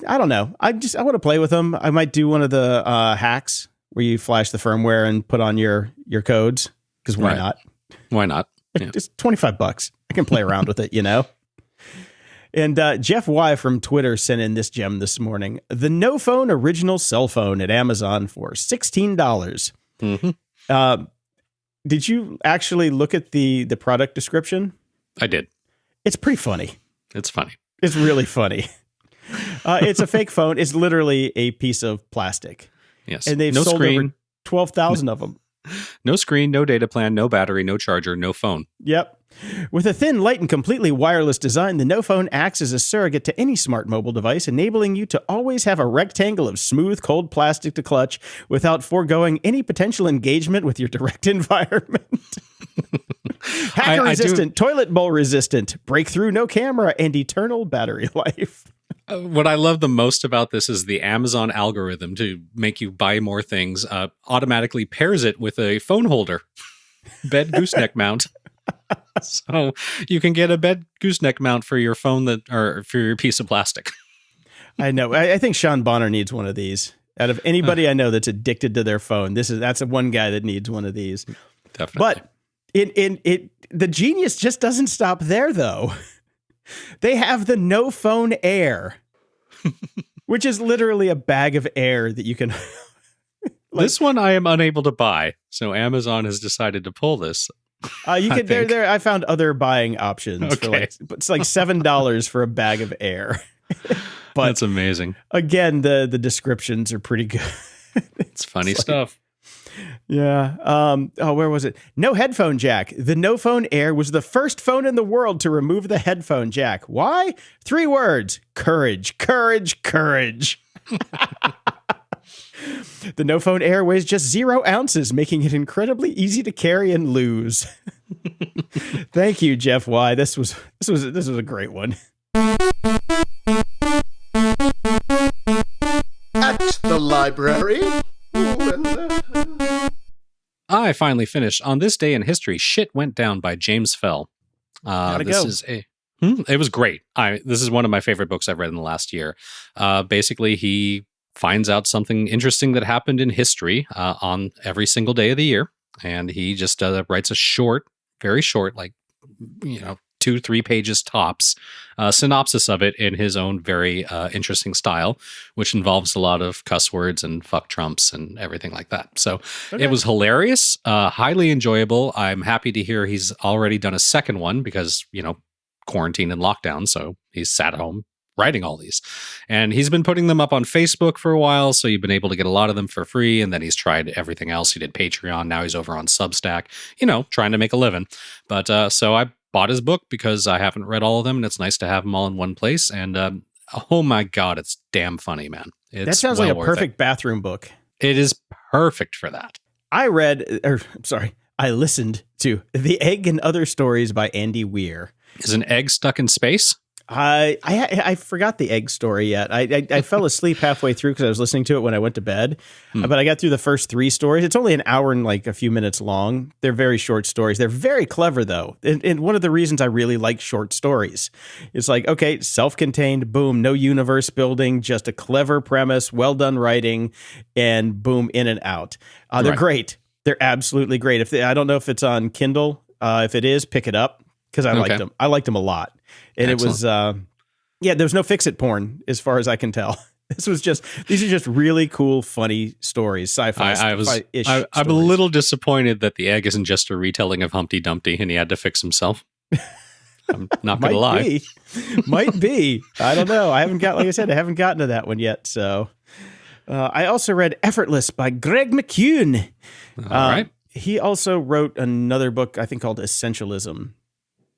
don't know. I want to play with them. I might do one of the hacks where you flash the firmware and put on your codes. Because why not? Why not? Yeah. Just $25. I can play around with it, And Jeff Y from Twitter sent in this gem this morning. The No Phone original cell phone at Amazon for $16. Mm-hmm. Did you actually look at the product description? I did. It's pretty funny. It's funny. It's really funny. It's a fake phone. It's literally a piece of plastic. Yes. And they've sold over 12,000 of them. No screen, no data plan, no battery, no charger, no phone. Yep. With a thin, light, and completely wireless design, the No Phone acts as a surrogate to any smart mobile device, enabling you to always have a rectangle of smooth, cold plastic to clutch without foregoing any potential engagement with your direct environment. Hacker resistant, toilet bowl resistant, breakthrough, no camera, and eternal battery life. What I love the most about this is the Amazon algorithm to make you buy more things automatically pairs it with a phone holder, bed gooseneck mount. So you can get a bed gooseneck mount for your phone or for your piece of plastic. I know. I think Sean Bonner needs one of these. Out of anybody I know that's addicted to their phone, that's one guy that needs one of these. Definitely. But the genius just doesn't stop there, though. They have the No Phone Air, which is literally a bag of air that you can. This one I am unable to buy, so Amazon has decided to pull this. You could there. I found other buying options for it's like $7 for a bag of air. But that's amazing. Again, the descriptions are pretty good. It's funny stuff. Yeah. Where was it? No headphone jack. The No Phone Air was the first phone in the world to remove the headphone jack. Why? 3 words. Courage, courage, courage. The No Phone Air weighs just 0 ounces, making it incredibly easy to carry and lose. Thank you, Jeff Y. This was a great one. At the library. I finally finished. On this day in history, Shit Went Down by James Fell. It was great. This is one of my favorite books I've read in the last year. Basically, he finds out something interesting that happened in history on every single day of the year. And he just writes a very short, 2-3 pages tops, synopsis of it in his own very interesting style, which involves a lot of cuss words and fuck Trumps and everything like that. So It was hilarious, highly enjoyable. I'm happy to hear he's already done a second one because, quarantine and lockdown. So he's sat at home writing all these. And he's been putting them up on Facebook for a while, so you've been able to get a lot of them for free. And then he's tried everything else. He did Patreon. Now he's over on Substack, trying to make a living. But so I bought his book because I haven't read all of them, and it's nice to have them all in one place. And oh my God, it's damn funny, man. That sounds like a perfect bathroom book. It is perfect for that. I listened to The Egg and Other Stories by Andy Weir. Is an egg stuck in space? I forgot the egg story yet. I fell asleep halfway through because I was listening to it when I went to bed. But I got through the first 3 stories. It's only an hour and like a few minutes long. They're very short stories. They're very clever though. And one of the reasons I really like short stories is like, okay, self-contained, boom, no universe building, just a clever premise, well done writing, and boom, in and out. They're great. They're absolutely great. I don't know if it's on Kindle. If it is, pick it up because I liked them. I liked them a lot. And Excellent. It was, there was no fix-it porn as far as I can tell. These are just really cool, funny stories, sci-fi. I'm a little disappointed that the egg isn't just a retelling of Humpty Dumpty and he had to fix himself. I'm not going to lie. Might be. I don't know. I haven't gotten to that one yet. So I also read Effortless by Greg McCune. All right. He also wrote another book, I think, called Essentialism.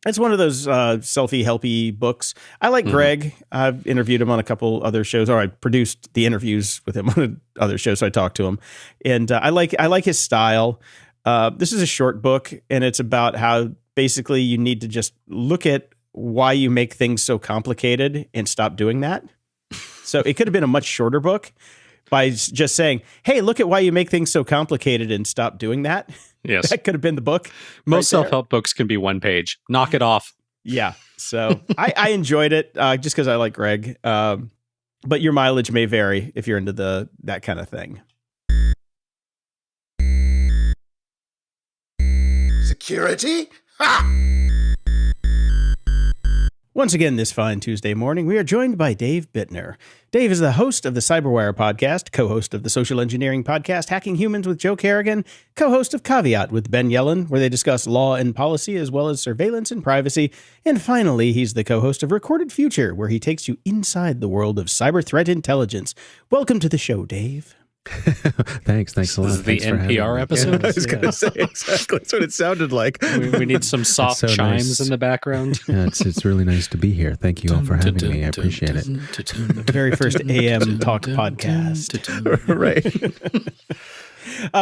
It's one of those selfie-helpy books. I like Greg. I've interviewed him on a couple other shows, or I produced the interviews with him on other shows, so I talked to him. And I like his style. This is a short book, and it's about how basically you need to just look at why you make things so complicated and stop doing that. So it could have been a much shorter book by just saying, hey, look at why you make things so complicated and stop doing that. Yes. That could have been the book. Most self-help books can be 1 page. Knock it off. Yeah. So I enjoyed it just because I like Greg. But your mileage may vary if you're into that kind of thing. Security? Ha! Once again, this fine Tuesday morning, we are joined by Dave Bittner. Dave is the host of the Cyberwire podcast, co-host of the social engineering podcast Hacking Humans with Joe Kerrigan, co-host of Caveat with Ben Yellen, where they discuss law and policy as well as surveillance and privacy. And finally, he's the co-host of Recorded Future, where he takes you inside the world of cyber threat intelligence. Welcome to the show, Dave. Thanks a lot. This is the NPR episode. Yeah, I was going to say exactly. That's what it sounded like. We need some soft chimes in the background. Yeah, it's really nice to be here. Thank you all for having me. I appreciate it. The very first AM talk podcast. Right.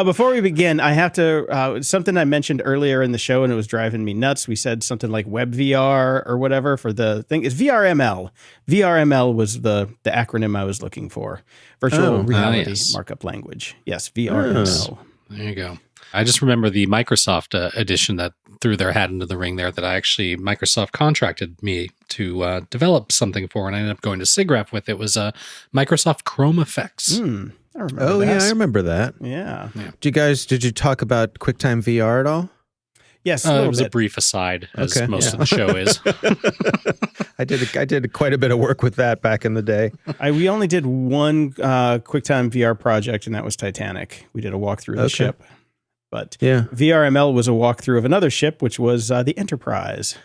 Before we begin, I have to, something I mentioned earlier in the show and it was driving me nuts. We said something like web VR or whatever for the thing. It's VRML. VRML was the acronym I was looking for. Virtual Reality Markup Language. Yes, VRML. There you go. I just remember the Microsoft edition that threw their hat into the ring there that Microsoft contracted me to develop something for, and I ended up going to SIGGRAPH with. It was Microsoft Chrome Effects. I remember that. Yeah, I remember that. Yeah. Did you talk about QuickTime VR at all? Yes, it was a brief aside, as most of the show is. I did quite a bit of work with that back in the day. We only did one QuickTime VR project, and that was Titanic. We did a walkthrough of the ship. But VRML was a walkthrough of another ship, which was the Enterprise.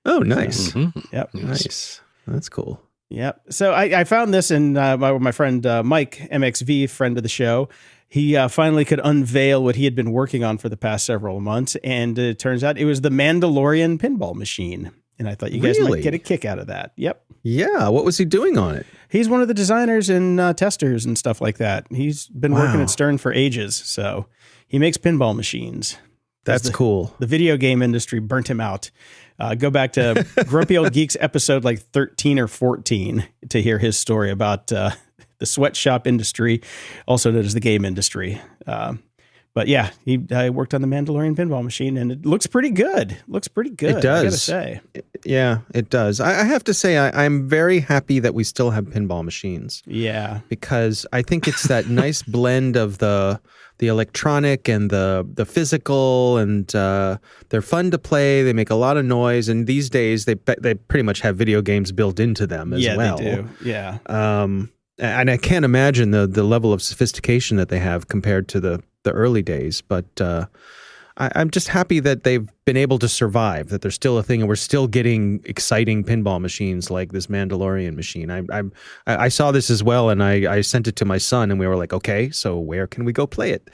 Oh, nice. Mm-hmm. Yep. Nice. That's cool. Yep. So I found this in my friend Mike, MXV, friend of the show. He finally could unveil what he had been working on for the past several months. And it turns out it was the Mandalorian pinball machine. And I thought you guys might get a kick out of that. Yep. Yeah. What was he doing on it? He's one of the designers and testers and stuff like that. He's been working at Stern for ages. So he makes pinball machines. That's cool. The video game industry burnt him out. Go back to Grumpy Old Geeks episode like 13 or 14 to hear his story about the sweatshop industry, also known as the game industry. But yeah, he worked on the Mandalorian pinball machine, and it looks pretty good. It does. I gotta say. Yeah, it does. I have to say, I'm very happy that we still have pinball machines. Yeah. Because I think it's that nice blend of the electronic and the physical, and they're fun to play. They make a lot of noise, and these days they pretty much have video games built into them as well. Yeah, they do. Yeah. And I can't imagine the level of sophistication that they have compared to the early days, but I'm just happy that they've been able to survive, that they're still a thing, and we're still getting exciting pinball machines like this Mandalorian machine. I saw this as well, and I sent it to my son, and we were like, okay, so where can we go play it?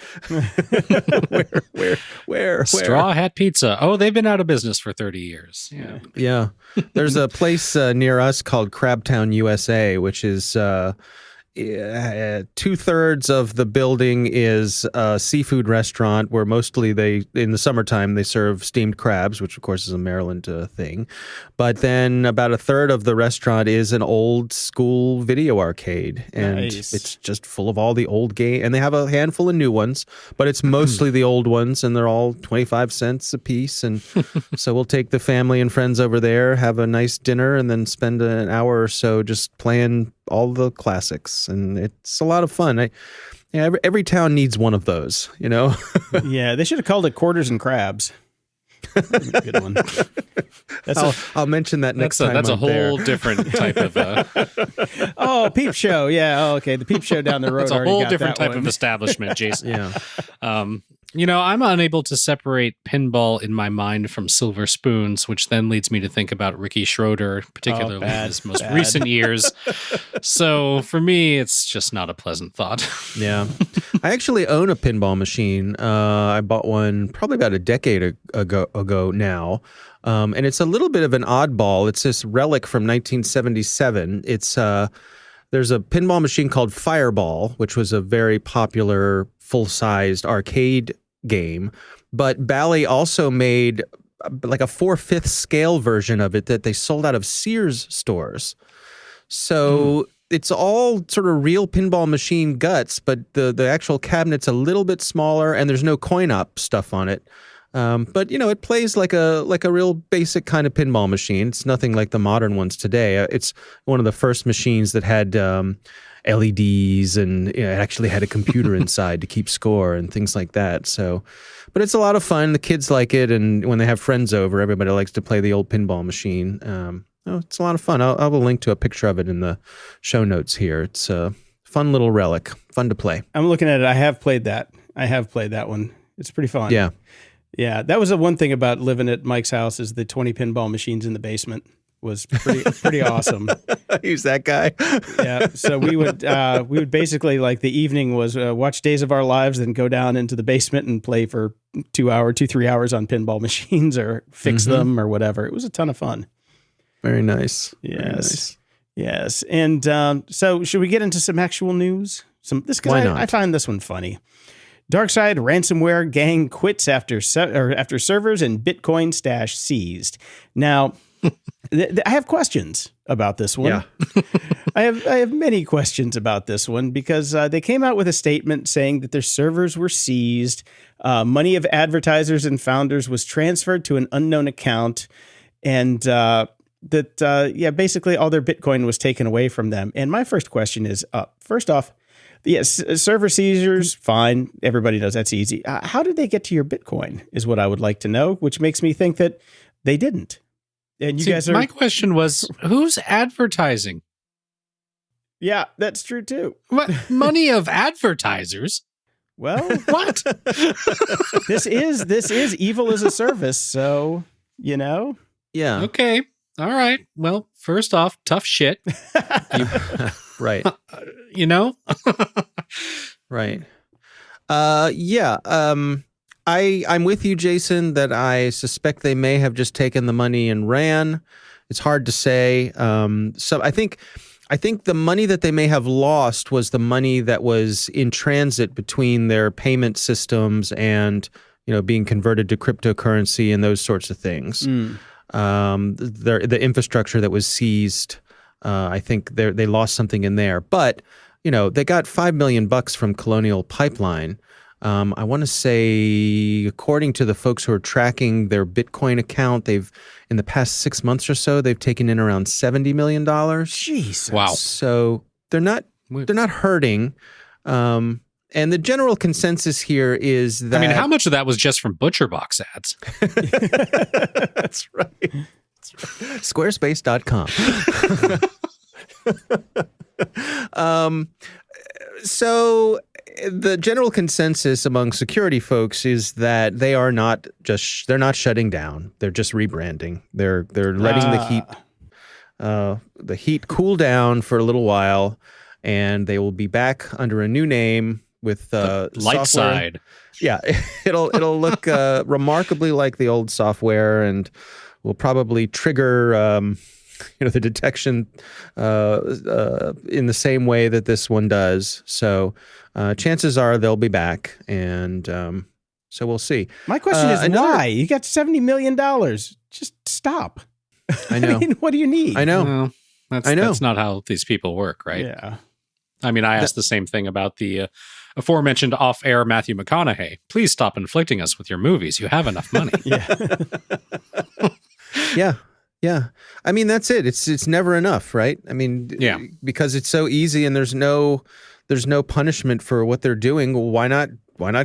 Where? Straw Hat Pizza. Oh, they've been out of business for 30 years. Yeah. There's a place near us called Crabtown, USA, which is 2/3 of the building is a seafood restaurant where mostly in the summertime, they serve steamed crabs, which of course is a Maryland thing. But then about 1/3 of the restaurant is an old school video arcade. And it's just full of all the old games. And they have a handful of new ones, but it's mostly the old ones, and they're all 25 cents a piece. And so we'll take the family and friends over there, have a nice dinner, and then spend an hour or so just playing all the classics. And it's a lot of fun. Every town needs one of those, you know? Yeah, they should have called it Quarters and Crabs. That's a good one. I'll mention that next time. That's a whole different type of. Oh, Peep Show. Yeah. Oh, okay. The Peep Show down the road. That's a whole different type of establishment, Jason. Yeah. I'm unable to separate pinball in my mind from silver spoons, which then leads me to think about Ricky Schroeder, particularly in his most recent years. So for me, it's just not a pleasant thought. Yeah. I actually own a pinball machine. I bought one probably about a decade ago now. And it's a little bit of an oddball. It's this relic from 1977. There's a pinball machine called Fireball, which was a very popular full-sized arcade game. But Bally also made like a 4/5 scale version of it that they sold out of Sears stores. So it's all sort of real pinball machine guts, but the actual cabinet's a little bit smaller, and there's no coin-op stuff on it. But it plays like a real basic kind of pinball machine. It's nothing like the modern ones today. It's one of the first machines that had LEDs, and it actually had a computer inside to keep score and things like that. So, but it's a lot of fun. The kids like it, and when they have friends over, everybody likes to play the old pinball machine. It's a lot of fun. I will link to a picture of it in the show notes here. It's a fun little relic, fun to play. I'm looking at it. I have played that one. It's pretty fun. Yeah. Yeah, that was the one thing about living at Mike's house is the 20 pinball machines in the basement was pretty awesome. He's that guy. Yeah, so we would basically, like, the evening was watch Days of Our Lives, then go down into the basement and play for 3 hours on pinball machines or fix them or whatever. It was a ton of fun. Very nice. Yes. Very nice. Yes. And so should we get into some actual news? Why not? I find this one funny. Darkside ransomware gang quits after servers and Bitcoin stash seized. Now, I have questions about this one. Yeah. I have many questions about this one because they came out with a statement saying that their servers were seized, money of advertisers and founders was transferred to an unknown account, and basically all their Bitcoin was taken away from them. And my first question is, first off, yes, server seizures, fine. Everybody knows that's easy. How did they get to your Bitcoin is what I would like to know, which makes me think that they didn't. And my question was, who's advertising? Yeah, that's true too. What? Money of advertisers? Well, what? This is evil as a service, so, Yeah. Okay. All right. Well, first off, tough shit. Right. Right. I'm with you, Jason, that I suspect they may have just taken the money and ran. It's hard to say. So I think the money that they may have lost was the money that was in transit between their payment systems and, being converted to cryptocurrency and those sorts of things. The infrastructure that was seized, I think they lost something in there. But, they got $5 million from Colonial Pipeline. I want to say, according to the folks who are tracking their Bitcoin account, in the past 6 months or so, they've taken in around $70 million. Jesus. Wow. So they're not hurting. And the general consensus here is that... how much of that was just from ButcherBox ads? That's right. Squarespace.com. So the general consensus among security folks is that they're not shutting down. They're just rebranding. They're letting the heat cool down for a little while, and they will be back under a new name with Light Side. Yeah, it'll look remarkably like the old software, and will probably trigger the detection in the same way that this one does. So chances are they'll be back, and so we'll see. My question is why? You got $70 million. Just stop. I know. I mean, what do you need? I know. Well, that's not how these people work, right? Yeah. I mean, I asked the same thing about the aforementioned off-air Matthew McConaughey. Please stop inflicting us with your movies. You have enough money. Yeah. Yeah. I mean, that's it. It's never enough, right? I mean, because it's so easy and there's no punishment for what they're doing. Well, why not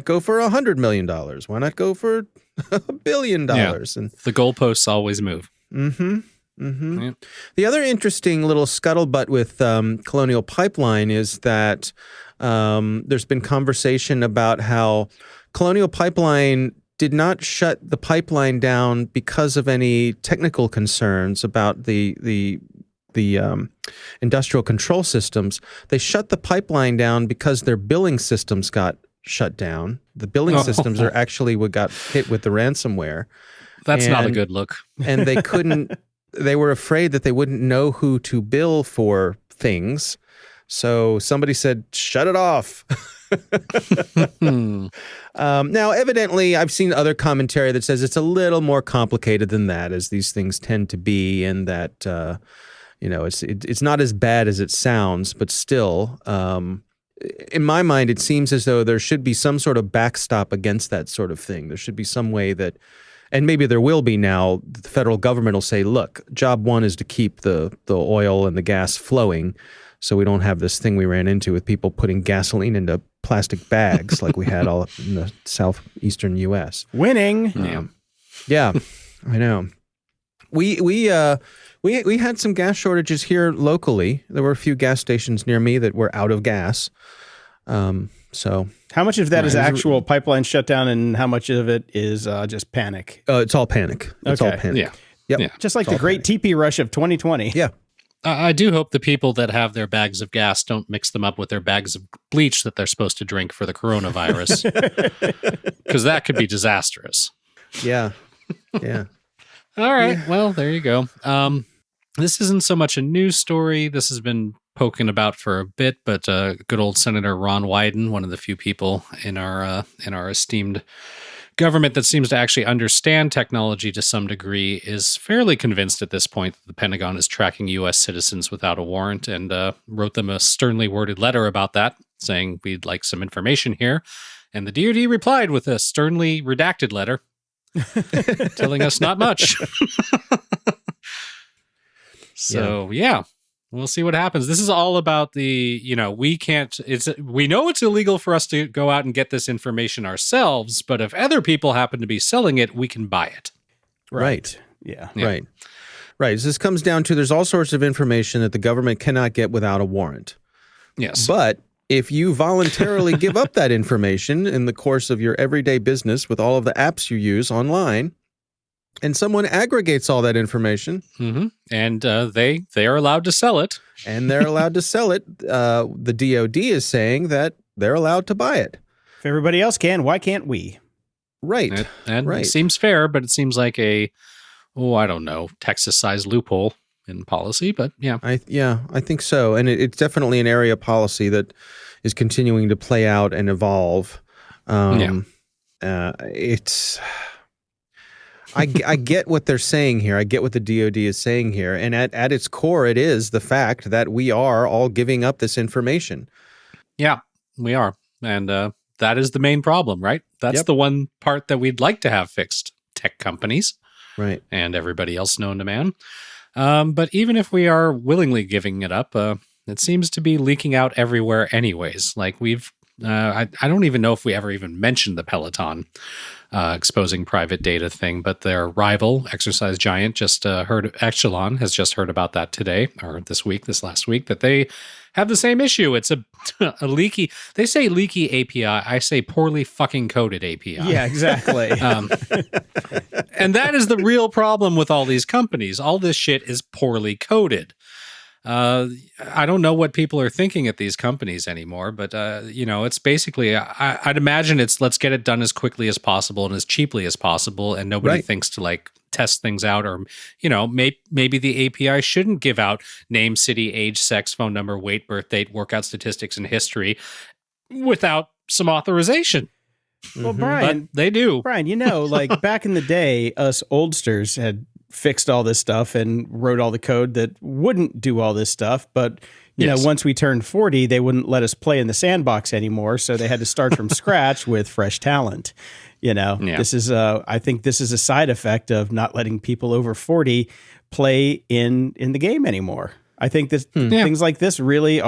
go for $100 million? Why not go for $1 billion? Yeah. And the goalposts always move. Mm-hmm. Mm-hmm. Yeah. The other interesting little scuttlebutt with Colonial Pipeline is that there's been conversation about how Colonial Pipeline did not shut the pipeline down because of any technical concerns about the industrial control systems. They shut the pipeline down because their billing systems got shut down. The billing systems are actually what got hit with the ransomware. That's not a good look. And they couldn't, they were afraid that they wouldn't know who to bill for things. So somebody said, shut it off. Now, evidently, I've seen other commentary that says it's a little more complicated than that, as these things tend to be, and that, it's not as bad as it sounds, but still, in my mind, it seems as though there should be some sort of backstop against that sort of thing. There should be some way that, and maybe there will be now, the federal government will say, look, job one is to keep the oil and the gas flowing, so we don't have this thing we ran into with people putting gasoline into plastic bags like we had all in the southeastern U.S. Winning. Yeah, I know. We had some gas shortages here locally. There were a few gas stations near me that were out of gas. So how much of that is actual pipeline shutdown, and how much of it is just panic? It's all panic. It's all panic. Yeah. Yep. Yeah. Just like the great TP rush of 2020. Yeah. I do hope the people that have their bags of gas don't mix them up with their bags of bleach that they're supposed to drink for the coronavirus, because that could be disastrous. Yeah. Yeah. All right. Yeah. Well, there you go. This isn't so much a news story. This has been poking about for a bit, but good old Senator Ron Wyden, one of the few people in our esteemed government that seems to actually understand technology to some degree, is fairly convinced at this point that the Pentagon is tracking U.S. citizens without a warrant, and wrote them a sternly worded letter about that, saying we'd like some information here. And the DoD replied with a sternly redacted letter telling us not much. So, yeah. We'll see what happens. This is all about the, we know it's illegal for us to go out and get this information ourselves, but if other people happen to be selling it, we can buy it. Right. Yeah. Right. Right. So this comes down to, there's all sorts of information that the government cannot get without a warrant. Yes. But if you voluntarily give up that information in the course of your everyday business with all of the apps you use online, and someone aggregates all that information, and they are allowed to sell it, and they're allowed to sell it, the DoD is saying that they're allowed to buy it. If everybody else can, why can't we? Right. And right. It seems fair, but it seems like I don't know, Texas-sized loophole in policy. But yeah, I think so, and it's definitely an area of policy that is continuing to play out and evolve. It's. I get what they're saying here. I get what the DoD is saying here. And at its core, it is the fact that we are all giving up this information. Yeah, we are. And that is the main problem, right? That's the one part that we'd like to have fixed. Tech companies. Right. And everybody else known to man. But even if we are willingly giving it up, it seems to be leaking out everywhere anyways. Like I don't even know if we ever even mentioned the Peloton exposing private data thing, but their rival, Exercise Giant, Echelon has just heard about that today, or this last week, that they have the same issue. It's a leaky, they say leaky API. I say poorly fucking coded API. Yeah, exactly. And that is the real problem with all these companies. All this shit is poorly coded. I don't know what people are thinking at these companies anymore, but it's basically I'd imagine it's let's get it done as quickly as possible and as cheaply as possible, and nobody thinks to like test things out, or maybe the API shouldn't give out name, city, age, sex, phone number, weight, birth date, workout statistics, and history without some authorization. Well, Brian, but they do. Brian, like back in the day, us oldsters had fixed all this stuff and wrote all the code that wouldn't do all this stuff. But, once we turned 40, they wouldn't let us play in the sandbox anymore. So they had to start from scratch with fresh talent. This is I think this is a side effect of not letting people over 40 play in the game anymore. I think that things like this really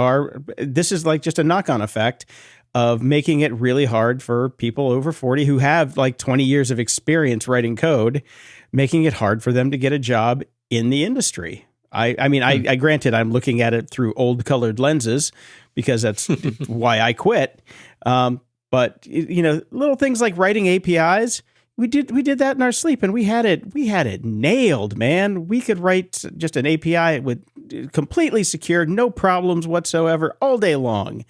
this is like just a knock-on effect of making it really hard for people over 40 who have like 20 years of experience writing code, making it hard for them to get a job in the industry. I granted I'm looking at it through old colored lenses because that's why I quit. But little things like writing APIs, we did that in our sleep, and we had it nailed, man. We could write just an API with completely secure, no problems whatsoever, all day long.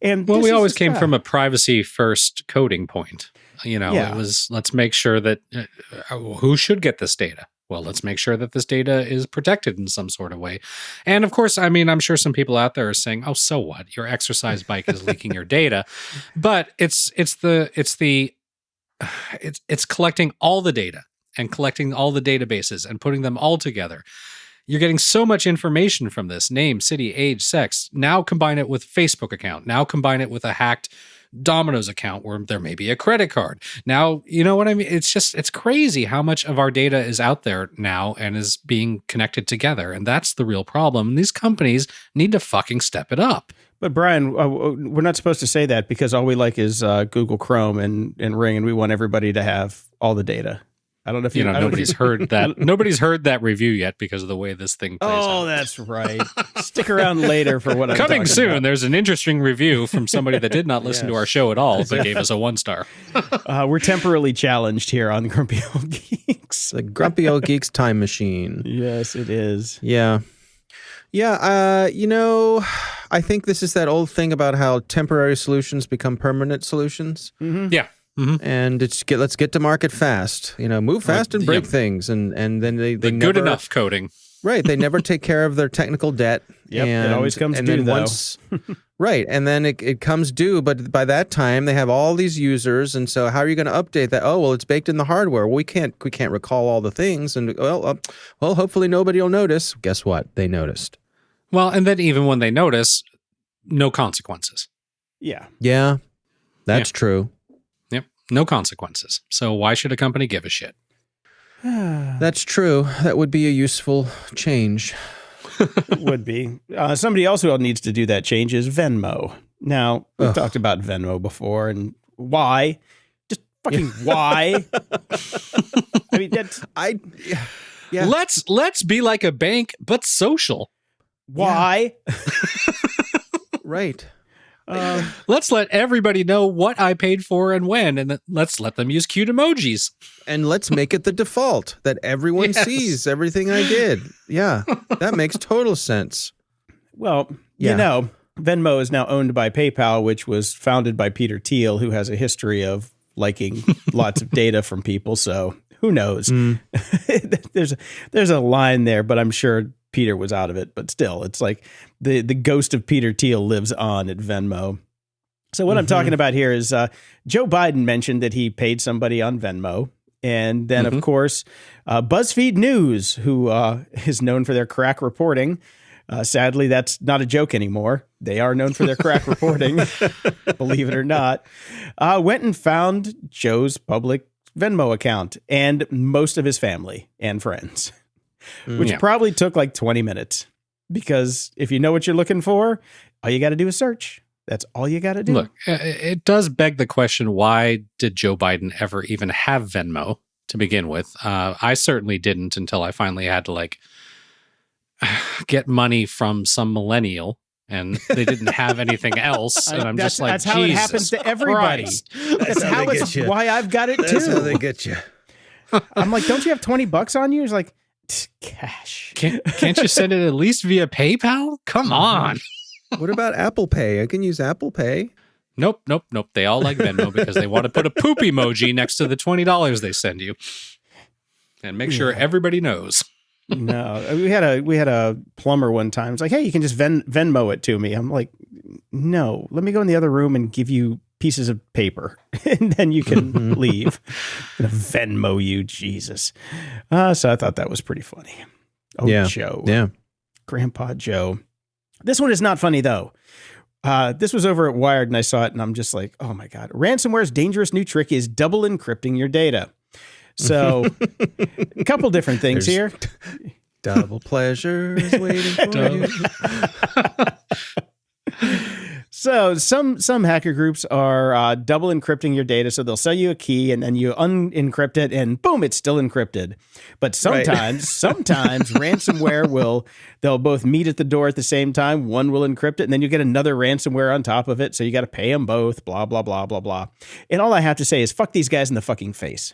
And we always came from a privacy first coding point. It was let's make sure that who should get this data. Well, let's make sure that this data is protected in some sort of way. And of course, I'm sure some people out there are saying, "Oh, so what? Your exercise bike is leaking your data." But it's collecting all the data and collecting all the databases and putting them all together. You're getting so much information from this: name, city, age, sex. Now combine it with Facebook account. Now combine it with a hacked Domino's account where there may be a credit card. Now, you know what I mean? It's crazy how much of our data is out there now and is being connected together. And that's the real problem. And these companies need to fucking step it up. But Brian, we're not supposed to say that because all we like is Google Chrome and Ring, and we want everybody to have all the data. I don't know if nobody's heard that. Nobody's heard that review yet because of the way this thing plays out. Oh, that's right. Stick around later for what I'm coming soon. About. There's an interesting review from somebody that did not listen to our show at all, but gave us a 1-star. We're temporarily challenged here on Grumpy Old Geeks. The Grumpy Old Geeks time machine. Yes, it is. Yeah. Yeah. I think this is that old thing about how temporary solutions become permanent solutions. Mm-hmm. Yeah. Mm-hmm. And let's get to market fast. Move fast and break things, and then they the never, good enough coding. Right, they never take care of their technical debt. Yep, it always comes due though. Right, and then it comes due, but by that time they have all these users, and so how are you going to update that? Oh, well, it's baked in the hardware. Well, we can't recall all the things, and well, hopefully nobody will notice. Guess what? They noticed. Well, and then even when they notice, no consequences. Yeah, that's true. No consequences. So why should a company give a shit? That's true. That would be a useful change. It would be. Somebody else who needs to do that change is Venmo. Now, we've talked about Venmo before, and why? Just fucking why? I mean, yeah. Let's be like a bank, but social. Why? Right. Let's let everybody know what I paid for and when, and let's let them use cute emojis. And let's make it the default that everyone sees everything I did. Yeah, that makes total sense. Well, Venmo is now owned by PayPal, which was founded by Peter Thiel, who has a history of liking lots of data from people. So who knows? There's a line there, but I'm sure Peter was out of it, but still, it's like the ghost of Peter Thiel lives on at Venmo. So what I'm talking about here is Joe Biden mentioned that he paid somebody on Venmo. And then, of course, BuzzFeed News, who is known for their crack reporting. Sadly, that's not a joke anymore. They are known for their crack reporting, believe it or not. Went and found Joe's public Venmo account and most of his family and friends. Which probably took like 20 minutes because if you know what you're looking for, all you got to do is search. That's all you got to do. Look, it does beg the question, why did Joe Biden ever even have Venmo to begin with? I certainly didn't until I finally had to get money from some millennial and they didn't have anything else. And I'm just like, that's how it happens to everybody. That's how it's why I've got it too. That's how they get you. I'm like, don't you have $20 on you? He's like, Cash. Can't you send it at least via PayPal? Come on. What about Apple Pay? I can use Apple Pay. Nope. They all like Venmo because they want to put a poop emoji next to the $20 they send you. And make sure everybody knows. No, we had a plumber one time. It's like, hey, you can just Venmo it to me. I'm like, no, let me go in the other room and give you pieces of paper, and then you can leave. I'm gonna Venmo you, Jesus. So I thought that was pretty funny. Oh, yeah. Joe, Yeah, Grandpa Joe. This one is not funny though. This was over at Wired, and I saw it, and I'm just like, oh my God. Ransomware's dangerous new trick is double encrypting your data. So, a couple different things here. Double pleasures waiting for you. So, some hacker groups are double encrypting your data. So they'll sell you a key, and then you unencrypt it, and boom, it's still encrypted. But sometimes ransomware they'll both meet at the door at the same time. One will encrypt it, and then you get another ransomware on top of it. So you got to pay them both. Blah blah blah blah blah. And all I have to say is, fuck these guys in the fucking face.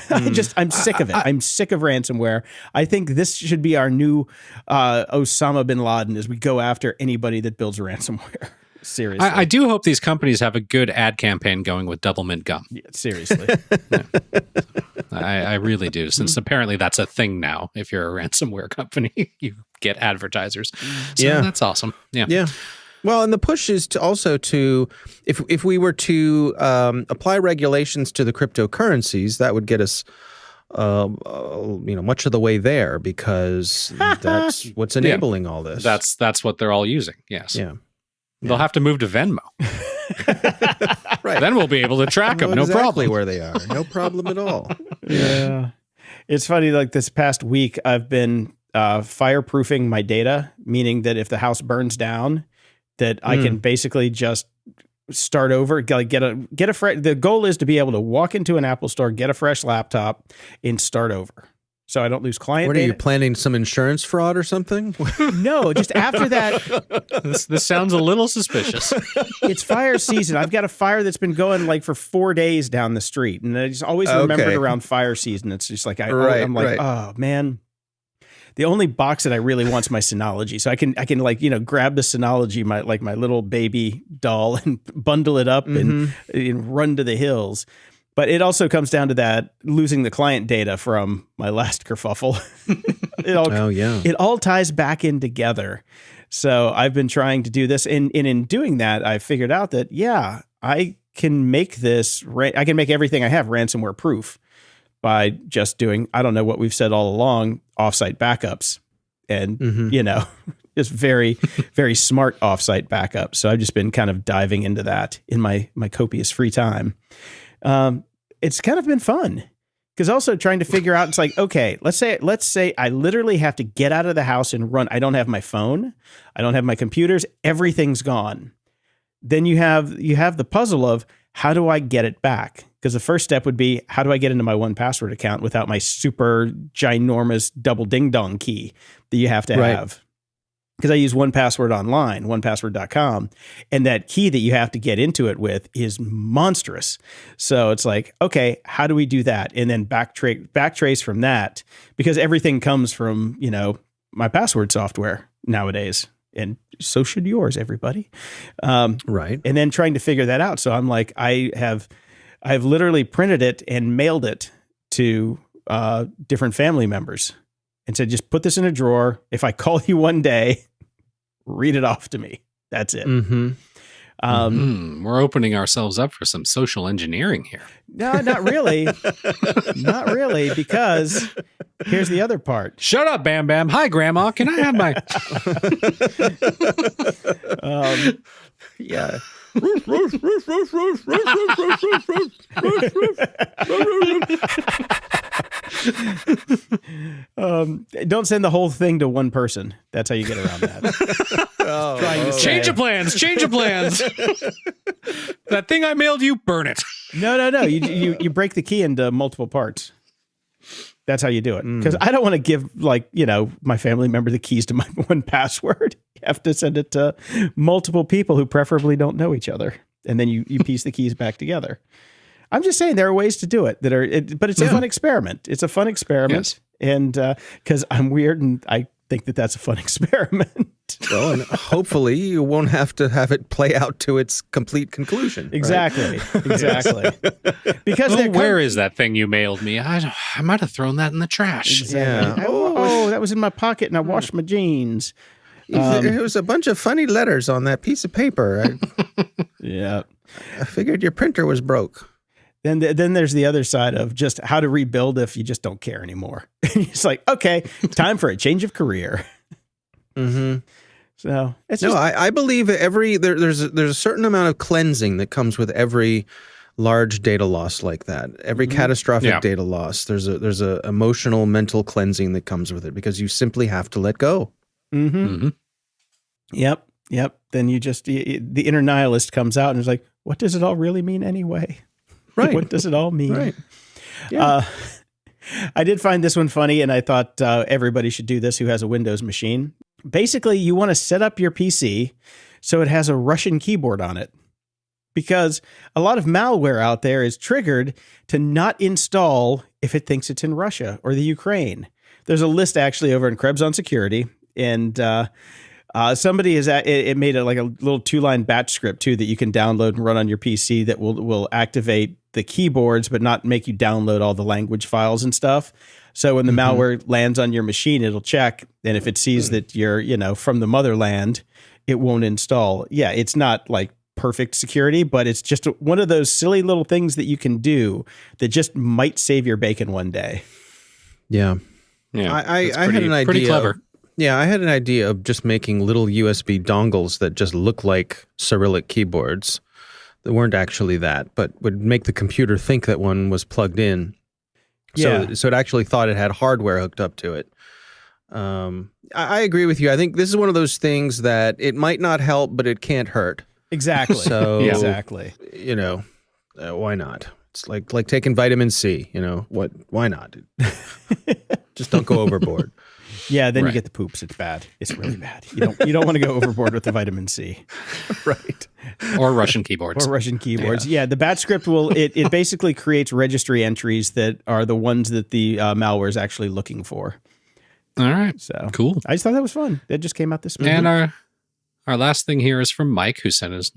I'm sick of it. I'm sick of ransomware. I think this should be our new Osama bin Laden as we go after anybody that builds ransomware. Seriously. I do hope these companies have a good ad campaign going with Double Mint Gum. Yeah, seriously. Yeah. I really do, since apparently that's a thing now. If you're a ransomware company, you get advertisers. So that's awesome. Yeah. Yeah. Well, and the push is to if we were to apply regulations to the cryptocurrencies, that would get us, much of the way there, because that's what's enabling all this. That's what they're all using. Yes. Yeah. They'll have to move to Venmo. Right. Then we'll be able to track them. No problem. Where they are. No problem at all. Yeah. It's funny. Like this past week, I've been fireproofing my data, meaning that if the house burns down, that I can basically just start over, get a fresh. The goal is to be able to walk into an Apple store, get a fresh laptop, and start over, so I don't lose client What data. Are you planning some insurance fraud or something? No, just after that. This sounds a little suspicious. It's fire season. I've got a fire that's been going like for 4 days down the street, and I just always remember it around fire season. It's just like I'm like, oh man. The only box that I really want is my Synology. So I can like, grab the Synology, my little baby doll, and bundle it up and run to the hills. But it also comes down to that losing the client data from my last kerfuffle. It all ties back in together. So I've been trying to do this. And in doing that, I figured out that, I can make everything I have ransomware proof by just doing, I don't know what we've said all along, offsite backups and, just very, very smart offsite backups. So I've just been kind of diving into that in my copious free time. It's kind of been fun because also trying to figure out, it's like, okay, let's say I literally have to get out of the house and run. I don't have my phone. I don't have my computers. Everything's gone. Then you have the puzzle of how do I get it back? Because the first step would be, how do I get into my 1Password account without my super ginormous double ding dong key that you have to have? Because I use 1Password online, 1Password.com, and that key that you have to get into it with is monstrous. So it's like, okay, how do we do that? And then backtrace from that, because everything comes from, my password software nowadays. And so should yours, everybody. Right. And then trying to figure that out. So I'm like, I've literally printed it and mailed it to different family members and said, just put this in a drawer. If I call you one day, read it off to me. That's it. We're opening ourselves up for some social engineering here. No, not really. Not really, because here's the other part. Shut up, Bam Bam. Hi, Grandma. Can I have my... Yeah. Don't send the whole thing to one person. That's how you get around that. Change of plans. That thing I mailed you, burn it. No. You break the key into multiple parts. That's how you do it. Because I don't want to give my family member the keys to my 1Password. You have to send it to multiple people who preferably don't know each other. And then you piece the keys back together. I'm just saying there are ways to do it but it's a fun experiment. It's a fun experiment. And because I'm weird and I think that that's a fun experiment. Well, and hopefully you won't have to have it play out to its complete conclusion. Exactly. Exactly. Because where is that thing you mailed me? I might have thrown that in the trash. Exactly. Yeah. Oh, that was in my pocket and I washed my jeans. There was a bunch of funny letters on that piece of paper. Yeah. I figured your printer was broke. Then there's the other side of just how to rebuild if you just don't care anymore. It's like, okay, time for a change of career. Mm-hmm. So it's just, I believe there's a certain amount of cleansing that comes with every large data loss like that. Every catastrophic data loss, there's a emotional, mental cleansing that comes with it because you simply have to let go. Mm-hmm. Yep. Then the inner nihilist comes out and is like, what does it all really mean anyway? Right. What does it all mean? Right. Yeah. I did find this one funny, and I thought everybody should do this who has a Windows machine. Basically, you want to set up your PC so it has a Russian keyboard on it, because a lot of malware out there is triggered to not install if it thinks it's in Russia or the Ukraine. There's a list actually over in Krebs on Security, and somebody it made a little 2-line batch script too that you can download and run on your PC that will activate the keyboards but not make you download all the language files and stuff. So when the malware lands on your machine, it'll check, and if it sees that you're from the motherland, it won't install. Yeah, it's not like perfect security, but it's just one of those silly little things that you can do that just might save your bacon one day. Yeah. I had an idea. Pretty clever. Yeah, I had an idea of just making little USB dongles that just look like Cyrillic keyboards. They weren't actually that, but would make the computer think that one was plugged in. So it actually thought it had hardware hooked up to it. I agree with you. I think this is one of those things that it might not help, but it can't hurt. Exactly. So exactly. Why not? It's like taking vitamin C. Why not? Just don't go overboard. Yeah, then you get the poops. It's bad. It's really bad. You don't want to go overboard with the vitamin C. Right. Or Russian keyboards. Yeah, the batch script it basically creates registry entries that are the ones that the malware is actually looking for. All right. So cool. I just thought that was fun. That just came out this week. And our last thing here is from Mike, who sent us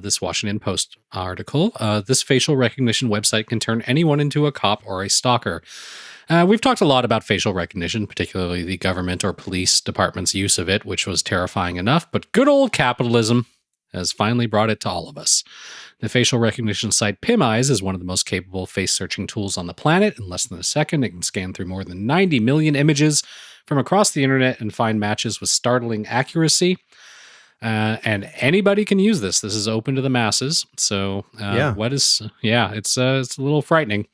this Washington Post article. This facial recognition website can turn anyone into a cop or a stalker. We've talked a lot about facial recognition, particularly the government or police department's use of it, which was terrifying enough, but good old capitalism has finally brought it to all of us. The facial recognition site PimEyes is one of the most capable face-searching tools on the planet. In less than a second, it can scan through more than 90 million images from across the internet and find matches with startling accuracy. And anybody can use this. This is open to the masses. So it's a little frightening.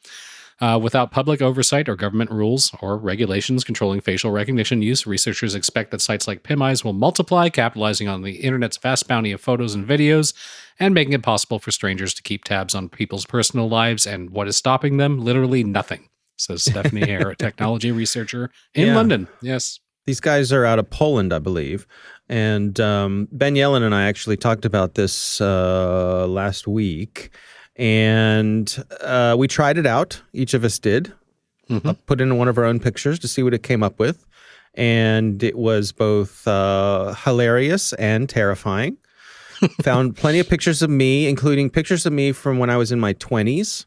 Without public oversight or government rules or regulations controlling facial recognition use, researchers expect that sites like PimEyes will multiply, capitalizing on the internet's vast bounty of photos and videos, and making it possible for strangers to keep tabs on people's personal lives. And what is stopping them? Literally nothing, says Stephanie Hare, a technology researcher in London. Yes. These guys are out of Poland, I believe. And Ben Yellen and I actually talked about this last week. And we tried it out. Each of us did. Put in one of our own pictures to see what it came up with. And it was both hilarious and terrifying. Found plenty of pictures of me, including pictures of me from when I was in my 20s.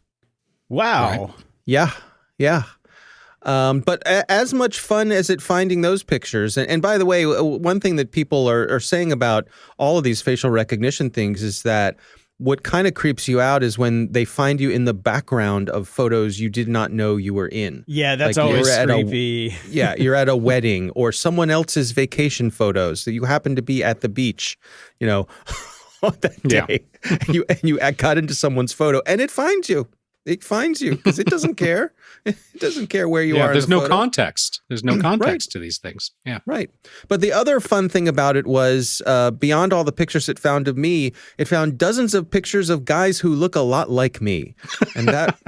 Wow. Right. Yeah. But as much fun as it finding those pictures. And by the way, one thing that people are saying about all of these facial recognition things is that what kind of creeps you out is when they find you in the background of photos you did not know you were in. Yeah, that's always creepy. You're at a wedding or someone else's vacation photos that you happen to be at the beach, on that day. Yeah. And you got into someone's photo and it finds you. It finds you because it doesn't care. It doesn't care where you are. There's in the no photo. Context. There's no context to these things. Yeah. Right. But the other fun thing about it was beyond all the pictures it found of me, it found dozens of pictures of guys who look a lot like me. And that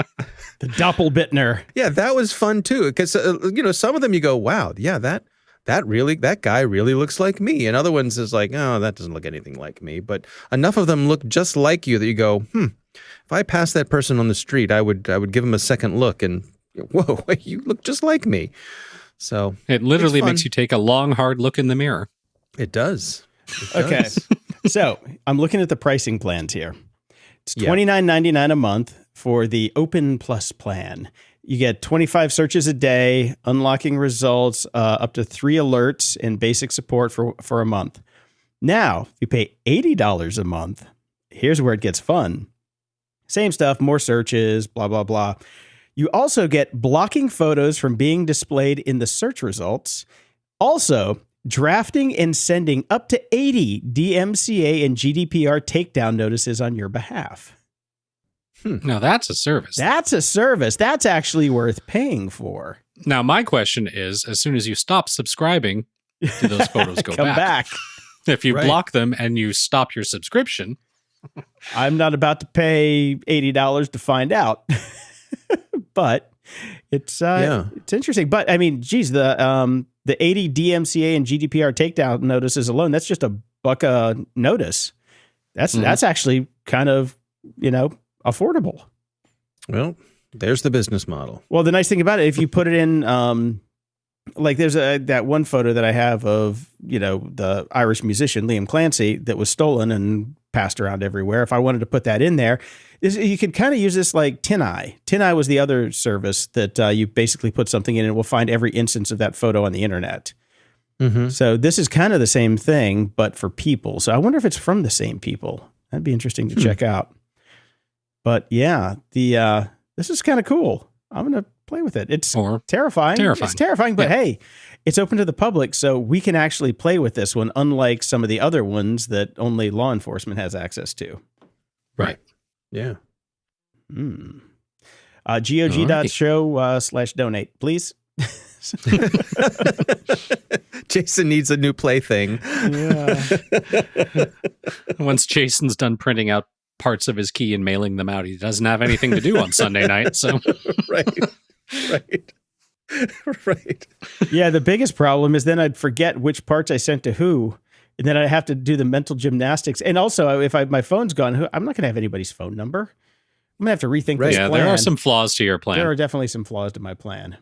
the DoppelBittner. Yeah, that was fun too. Because, some of them you go, wow, yeah, that guy really looks like me. And other ones is like, oh, that doesn't look anything like me. But enough of them look just like you that you go, if I passed that person on the street, I would give them a second look and Whoa, you look just like me. So It literally it's fun. makes you take a long, hard look in the mirror. It does. Okay. So I'm looking at the pricing plans here. It's Yeah. $29.99 a month for the Open Plus plan. You get 25 searches a day, unlocking results, up to 3 alerts, and basic support for a month. Now, if you pay $80 a month, here's where it gets fun. Same stuff, more searches, blah, blah, blah. You also get blocking photos from being displayed in the search results. Also, drafting and sending up to 80 DMCA and GDPR takedown notices on your behalf. Now, that's a service. That's a service. That's actually worth paying for. Now, my question is, as soon as you stop subscribing, do those photos go Come back. If you Right. block them and you stop your subscription, I'm not about to pay $80 to find out. But it's interesting. But I mean, geez, the 80 DMCA and GDPR takedown notices alone, that's just $1 a notice. That's actually kind of, affordable. Well, there's the business model. Well, the nice thing about it, if you put it in, like there's that one photo that I have of, the Irish musician Liam Clancy that was stolen and passed around everywhere. If I wanted to put that in there, you could kind of use this like TinEye. TinEye was the other service that you basically put something in and it will find every instance of that photo on the internet. Mm-hmm. So this is kind of the same thing, but for people. So I wonder if it's from the same people. That'd be interesting to check out. But yeah, this is kind of cool. I'm going to play with it. It's terrifying. It's terrifying, but hey, it's open to the public, so we can actually play with this one, unlike some of the other ones that only law enforcement has access to. right. Yeah. GOG.show/donate, please. Jason needs a new plaything. Yeah. Once Jason's done printing out parts of his key and mailing them out, he doesn't have anything to do on Sunday night. So Right. Yeah, the biggest problem is then I'd forget which parts I sent to who, and then I'd have to do the mental gymnastics. And also, if my phone's gone, I'm not going to have anybody's phone number. I'm going to have to rethink this plan. there are some flaws to your plan. There are definitely some flaws to my plan.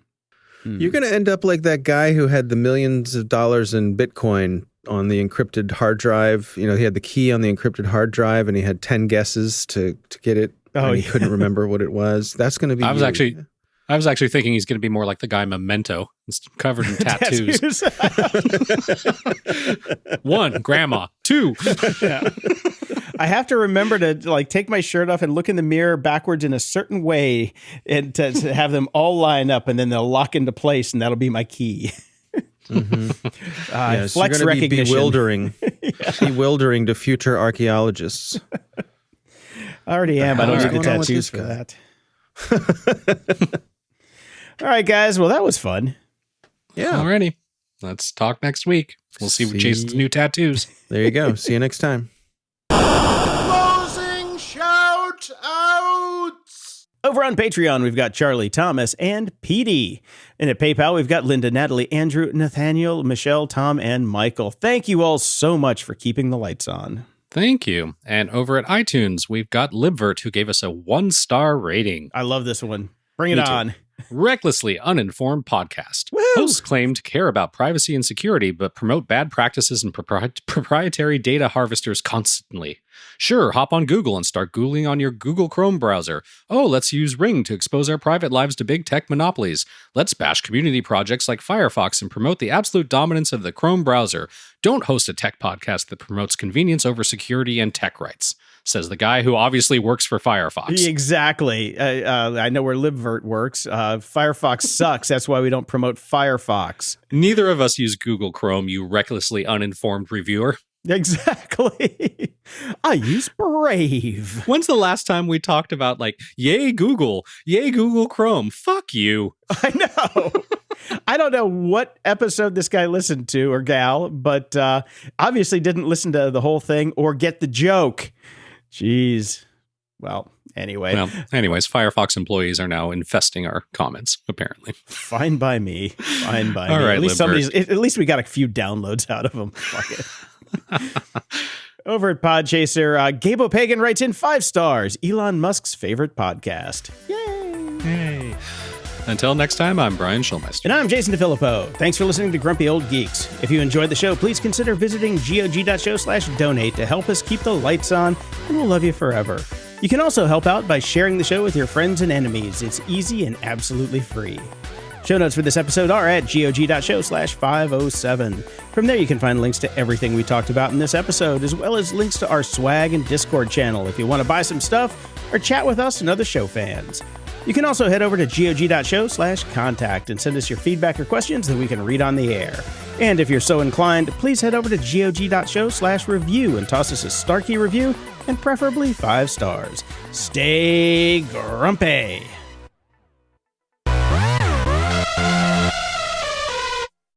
You're going to end up like that guy who had the millions of dollars in Bitcoin on the encrypted hard drive. He had the key on the encrypted hard drive and he had 10 guesses to get it. Oh, and he couldn't remember what it was. That's going to be I was actually thinking he's going to be more like the guy Memento. It's covered in tattoos. 1, grandma. 2. Yeah. I have to remember to take my shirt off and look in the mirror backwards in a certain way and to have them all line up, and then they'll lock into place, and that'll be my key. Yes, flex you're gonna be recognition. bewildering to future archaeologists. I already am. I don't need the What's going on with tattoos this for that. All right, guys. Well, that was fun. Yeah. Alrighty. Let's talk next week. We'll see Jason's new tattoos. There you go. See you next time. Closing shout outs. Over on Patreon, we've got Charlie, Thomas, and Petey. And at PayPal, we've got Linda, Natalie, Andrew, Nathaniel, Michelle, Tom, and Michael. Thank you all so much for keeping the lights on. Thank you. And over at iTunes, we've got Libvert, who gave us a 1-star rating. I love this one. Bring Me it too. on. Recklessly uninformed podcast. Woo! Hosts claim to care about privacy and security, but promote bad practices and proprietary data harvesters constantly. Sure, hop on Google and start Googling on your Google Chrome browser. Oh, let's use Ring to expose our private lives to big tech monopolies. Let's bash community projects like Firefox and promote the absolute dominance of the Chrome browser. Don't host a tech podcast that promotes convenience over security and tech rights, says the guy who obviously works for Firefox. Exactly. I know where Libvert works. Firefox sucks. That's why we don't promote Firefox. Neither of us use Google Chrome, you recklessly uninformed reviewer. Exactly. I use Brave. When's the last time we talked about yay Google Chrome, fuck you. I know. I don't know what episode this guy listened to or gal, but obviously didn't listen to the whole thing or get the joke. Jeez. Well, anyways, Firefox employees are now infesting our comments, apparently. Fine by me. Fine by All me. right, At least we got a few downloads out of them. Fuck it. Over at Podchaser, Gabe O'Pagan writes in 5 stars. Elon Musk's favorite podcast. Yay! Hey. Until next time, I'm Brian Schulmeister. And I'm Jason DeFilippo. Thanks for listening to Grumpy Old Geeks. If you enjoyed the show, please consider visiting gog.show/donate to help us keep the lights on, and we'll love you forever. You can also help out by sharing the show with your friends and enemies. It's easy and absolutely free. Show notes for this episode are at gog.show/507. From there, you can find links to everything we talked about in this episode, as well as links to our swag and Discord channel if you want to buy some stuff or chat with us and other show fans. You can also head over to gog.show/contact and send us your feedback or questions that we can read on the air. And if you're so inclined, please head over to gog.show/review and toss us a Starkey review, and preferably 5 stars. Stay grumpy!